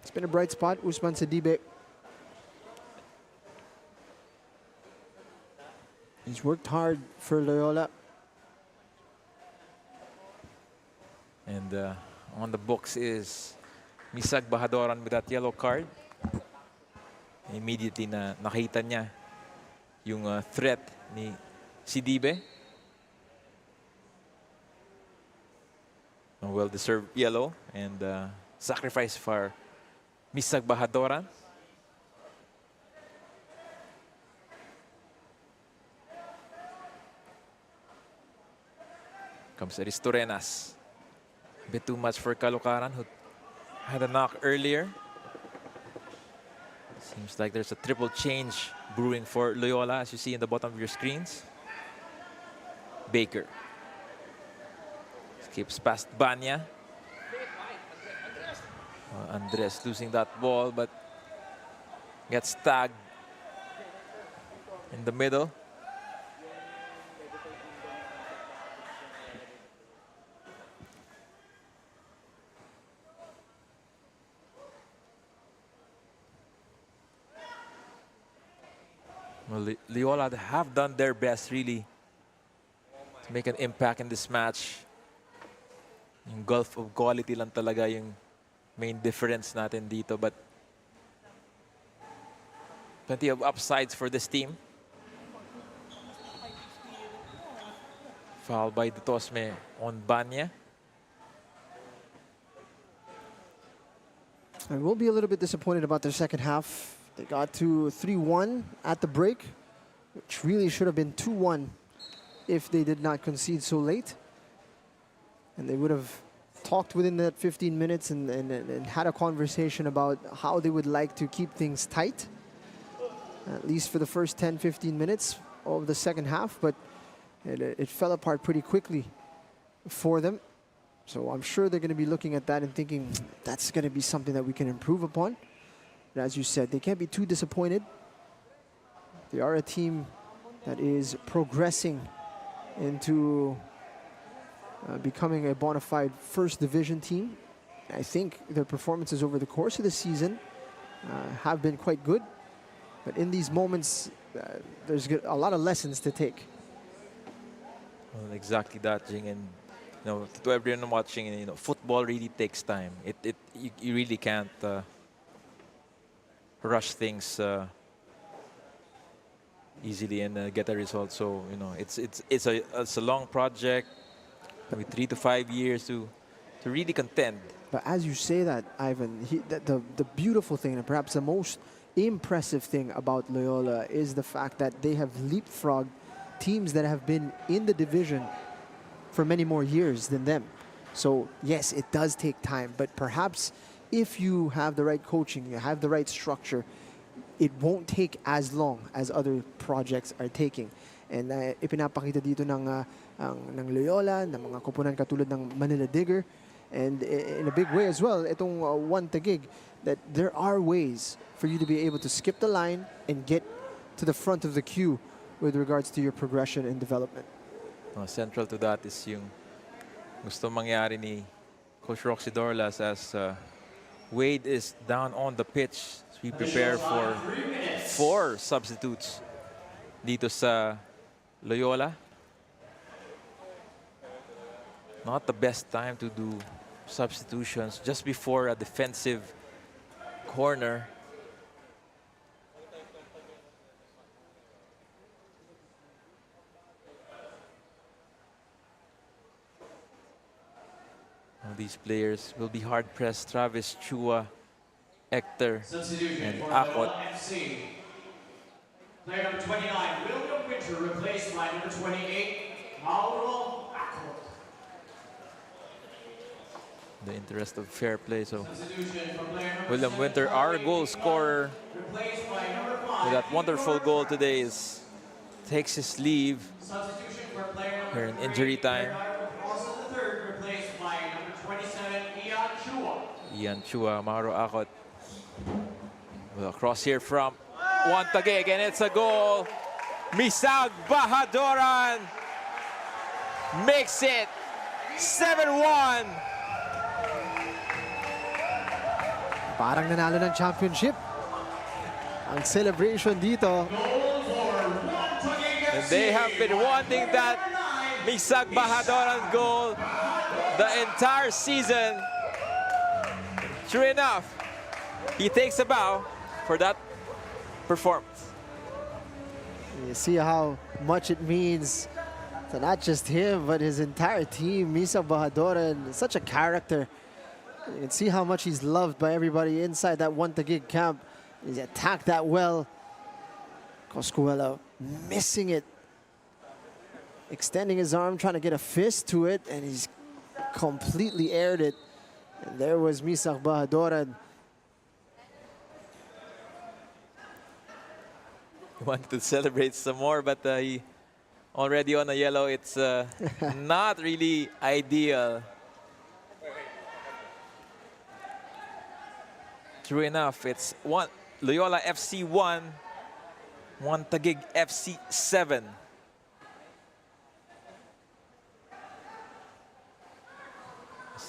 It's been a bright spot. Usman Sidibe. He's worked hard for Loyola. And on the books is Misag Bahadoran with that yellow card. Immediately na nakita niya yung threat ni Sidibe. A well-deserved yellow and sacrifice for Misag Bahadoran. Comes Aristorenas. A bit too much for Caloocaran, who had a knock earlier. Seems like there's a triple change brewing for Loyola, as you see in the bottom of your screens. Baker skips past Banya. Andres losing that ball, but gets tagged in the middle. Well, Loyola have done their best really to make an impact in this match. Yung gulf of quality lang talaga yung main difference natin dito, but plenty of upsides for this team. Foul by Dutosme on Banya. I will be a little bit disappointed about their second half. They got to 3-1 at the break, which really should have been 2-1 if they did not concede so late. And they would have talked within that 15 minutes and had a conversation about how they would like to keep things tight, at least for the first 10-15 minutes of the second half. But it fell apart pretty quickly for them. So I'm sure they're going to be looking at that and thinking that's going to be something that we can improve upon. But as you said, they can't be too disappointed. They are a team that is progressing into becoming a bona fide first division team. I think their performances over the course of the season have been quite good. But in these moments, there's a lot of lessons to take. Well, exactly that, Jing. And to everyone watching, football really takes time. You really can't rush things easily and get a result. So it's a long project, maybe 3 to 5 years to really contend. But as you say that, Ivan, the beautiful thing, and perhaps the most impressive thing about Loyola is the fact that they have leapfrogged teams that have been in the division for many more years than them. So yes, it does take time, but perhaps if you have the right coaching, you have the right structure, it won't take as long as other projects are taking. And ipinapakita dito ng Loyola, ng mga koponan katulad ng Manila Digger, and in a big way as well, itong one Taguig, that there are ways for you to be able to skip the line and get to the front of the queue with regards to your progression and development. Central to that is yung gusto mangyari ni Coach Roxy Dorlas as Wade is down on the pitch. So we prepare for 4 substitutes dito sa Loyola. Not the best time to do substitutions just before a defensive corner. These players will be hard-pressed. Travis, Chua, Hector, and Akot. FC. Player number 29, William Winter, replaced by number 28, Mauro Akot. The interest of fair play. So Substitution for player number William 7, Winter, our goal scorer, replaced by number 5, with that wonderful goal today, takes his leave substitution for player number here in injury 3, time. also the third, replaced by number 27, Ian Chua. Ian Chua, Mauro Akot. Well, cross here from one Taguig, and it's a goal. Misag Bahadoran makes it 7-1. Parang nanalo ng championship. Ang celebration dito. And they have been wanting that Misag Bahadoran goal the entire season. True enough, he takes a bow for that performance. You see how much it means to not just him, but his entire team. Misag Bahadoran, such a character. You can see how much he's loved by everybody inside that one Taguig camp. He's attacked that well. Coscuela missing it. Extending his arm, trying to get a fist to it, and he's completely aired it. And there was Misag Bahadoran. He wanted to celebrate some more, but he already on a yellow. It's not really ideal. True enough, it's one Loyola FC 1, one Taguig FC 7.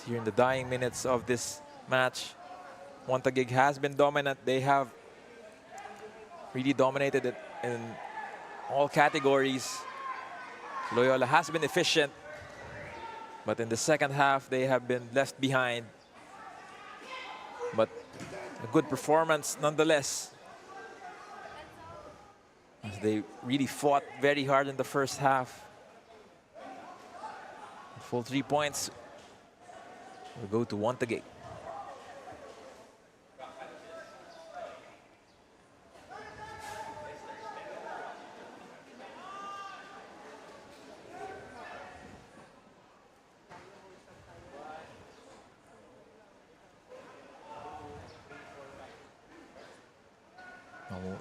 Here in the dying minutes of this match, one Taguig has been dominant. They have really dominated it in all categories. Loyola has been efficient, but in the second half, they have been left behind. But a good performance nonetheless, as they really fought very hard in the first half. Full 3 points will go to one Taguig.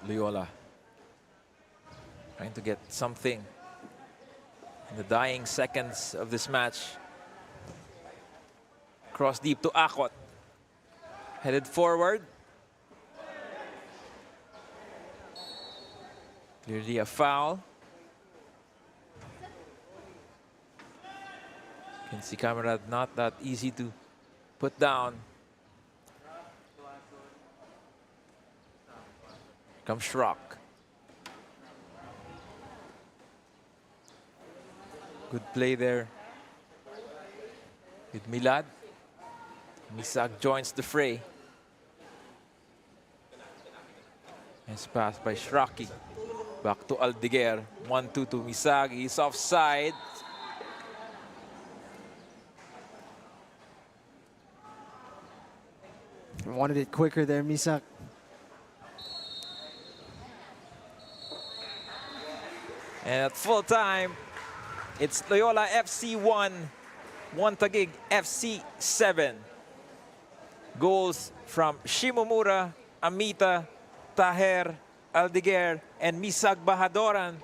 Loyola trying to get something in the dying seconds of this match. Cross deep to Akot. Headed forward. Clearly a foul. You can see Camarad not that easy to put down. Comes Shrock. Good play there with Milad. Misag joins the fray. Nice pass by Shraki. Back to Aldeguer. 1-2 to Misag. He's offside. Wanted it quicker there, Misag. And at full time, it's Loyola FC 1, one Taguig FC 7. Goals from Shimomura, Amita, Taher, Aldeguer, and Misag Bahadoran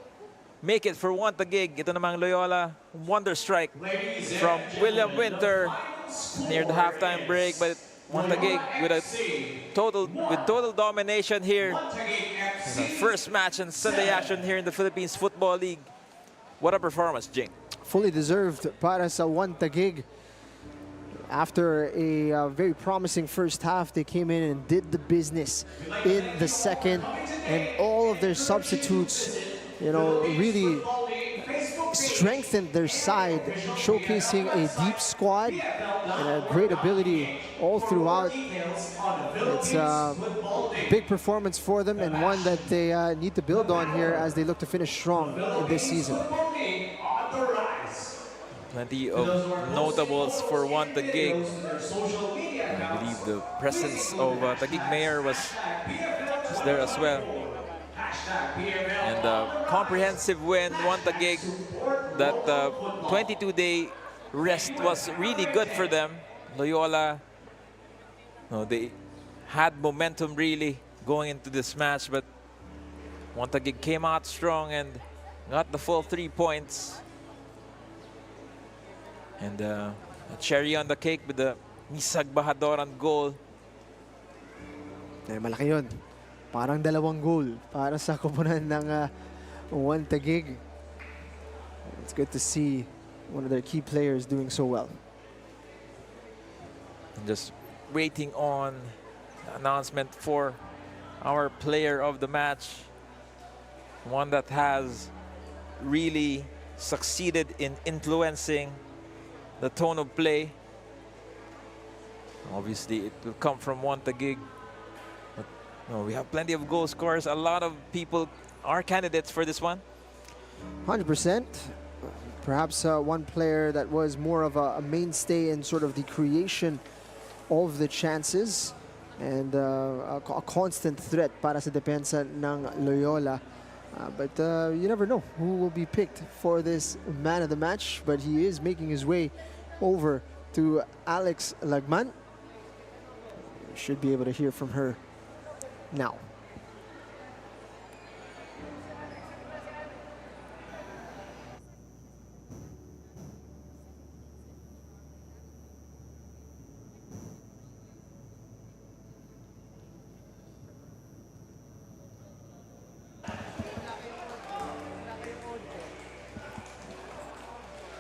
make it for one Taguig. Ito namang Loyola, wonder strike from William Winter near the halftime break, but one Taguig with total domination here. First match and Sunday action here in the Philippines Football League. What a performance, Jing. Fully deserved para sa one Taguig. After a very promising first half, they came in and did the business in the second, and all of their substitutes, you know, really strengthened their side, showcasing a deep squad and a great ability all throughout. It's a big performance for them, and one that they need to build on here as they look to finish strong in this season. Plenty of notables for one Taguig. I believe the presence of Taguig Mayor was there as well. And a comprehensive win, one Taguig. That 22-day rest was really good for them. Loyola, no, they had momentum really going into this match, but one Taguig came out strong and got the full 3 points. And a cherry on the cake with the Misag Bahadoran goal. Eh, malaki yun. Parang 2 goal para sa koponan ng one Taguig. It's good to see one of their key players doing so well. And just waiting on announcement for our player of the match. One that has really succeeded in influencing the tone of play. Obviously, it will come from Taguig. But no, we have plenty of goal scorers. A lot of people are candidates for this one. 100%. Perhaps one player that was more of a mainstay in sort of the creation of the chances and a constant threat para sa depensa ng Loyola. But you never know who will be picked for this man of the match. But he is making his way over to Alex Lagman. Should be able to hear from her now.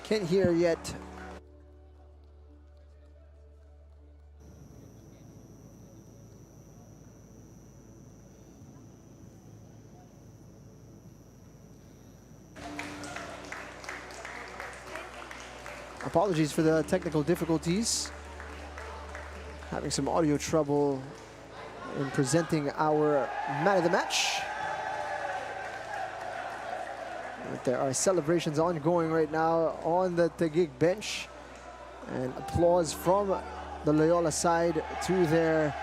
Can't hear yet. Apologies for the technical difficulties. Having some audio trouble in presenting our man of the match. But there are celebrations ongoing right now on the Taguig bench. And applause from the Loyola side to their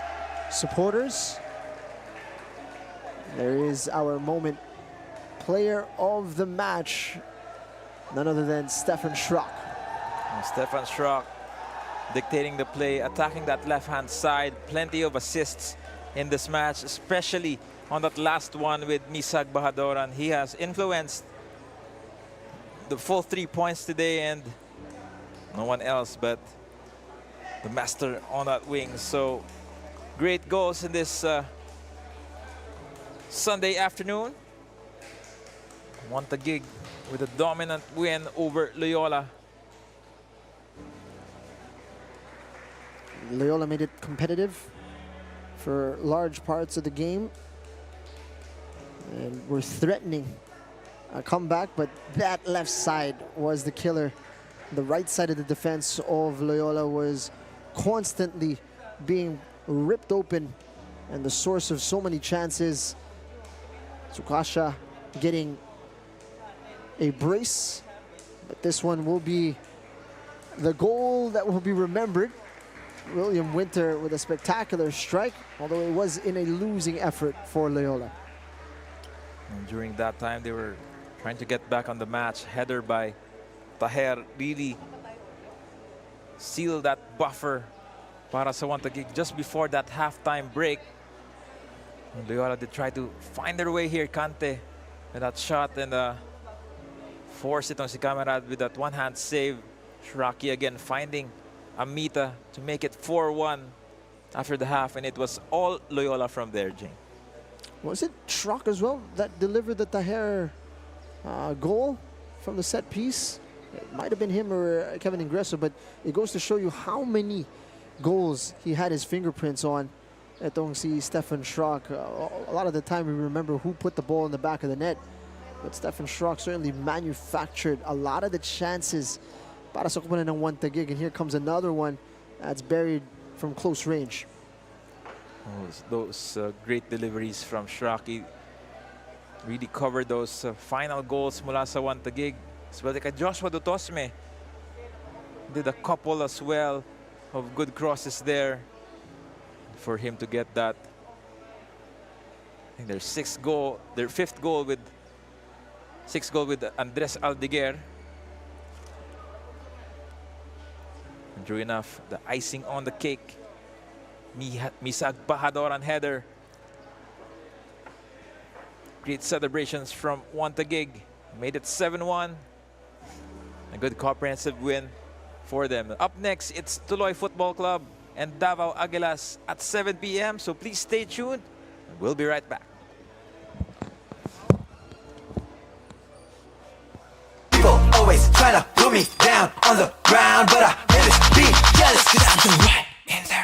supporters. There is our moment player of the match. None other than Stefan Schrock. Stefan Schrock dictating the play, attacking that left-hand side. Plenty of assists in this match, especially on that last one with Misag Bahadoran. He has influenced the full 3 points today, and no one else but the master on that wing. So great goals in this Sunday afternoon. Taguig with a dominant win over Loyola. Loyola made it competitive for large parts of the game. And we're threatening a comeback, but that left side was the killer. The right side of the defense of Loyola was constantly being ripped open and the source of so many chances. Tsukasha getting a brace, but this one will be the goal that will be remembered. William Winter with a spectacular strike, although it was in a losing effort for Loyola. And during that time, they were trying to get back on the match. Header by Taher really sealed that buffer para sa Taguig just before that halftime break. And Loyola did try to find their way here. Kante with that shot and force it on si Camarad with that one-hand save. Shraki again finding Amita to make it 4-1 after the half, and it was all Loyola from there, Jane. Was it Schrock as well that delivered the Taher goal from the set piece? It might have been him or Kevin Ingreso, but it goes to show you how many goals he had his fingerprints on. Itong si Stefan Schrock. A lot of the time we remember who put the ball in the back of the net, but Stefan Schrock certainly manufactured a lot of the chances para sa kupunan ng Taguig. And here comes another one that's buried from close range. Those great deliveries from Shraki really covered those final goals mula sa Taguig. As well as Joshua Dutosme did a couple as well of good crosses there for him to get that. I think their fifth goal with Andres Aldiguer. And true enough, the icing on the cake, Misag Bahadoran header. Great celebrations from Taguig. Made it 7-1. A good comprehensive win for them. Up next, it's Tuloy Football Club and Davao Aguilas at 7 p.m. So please stay tuned. We'll be right back. People always try to put me down on the ground, but I always be jealous 'cause I'm the right in their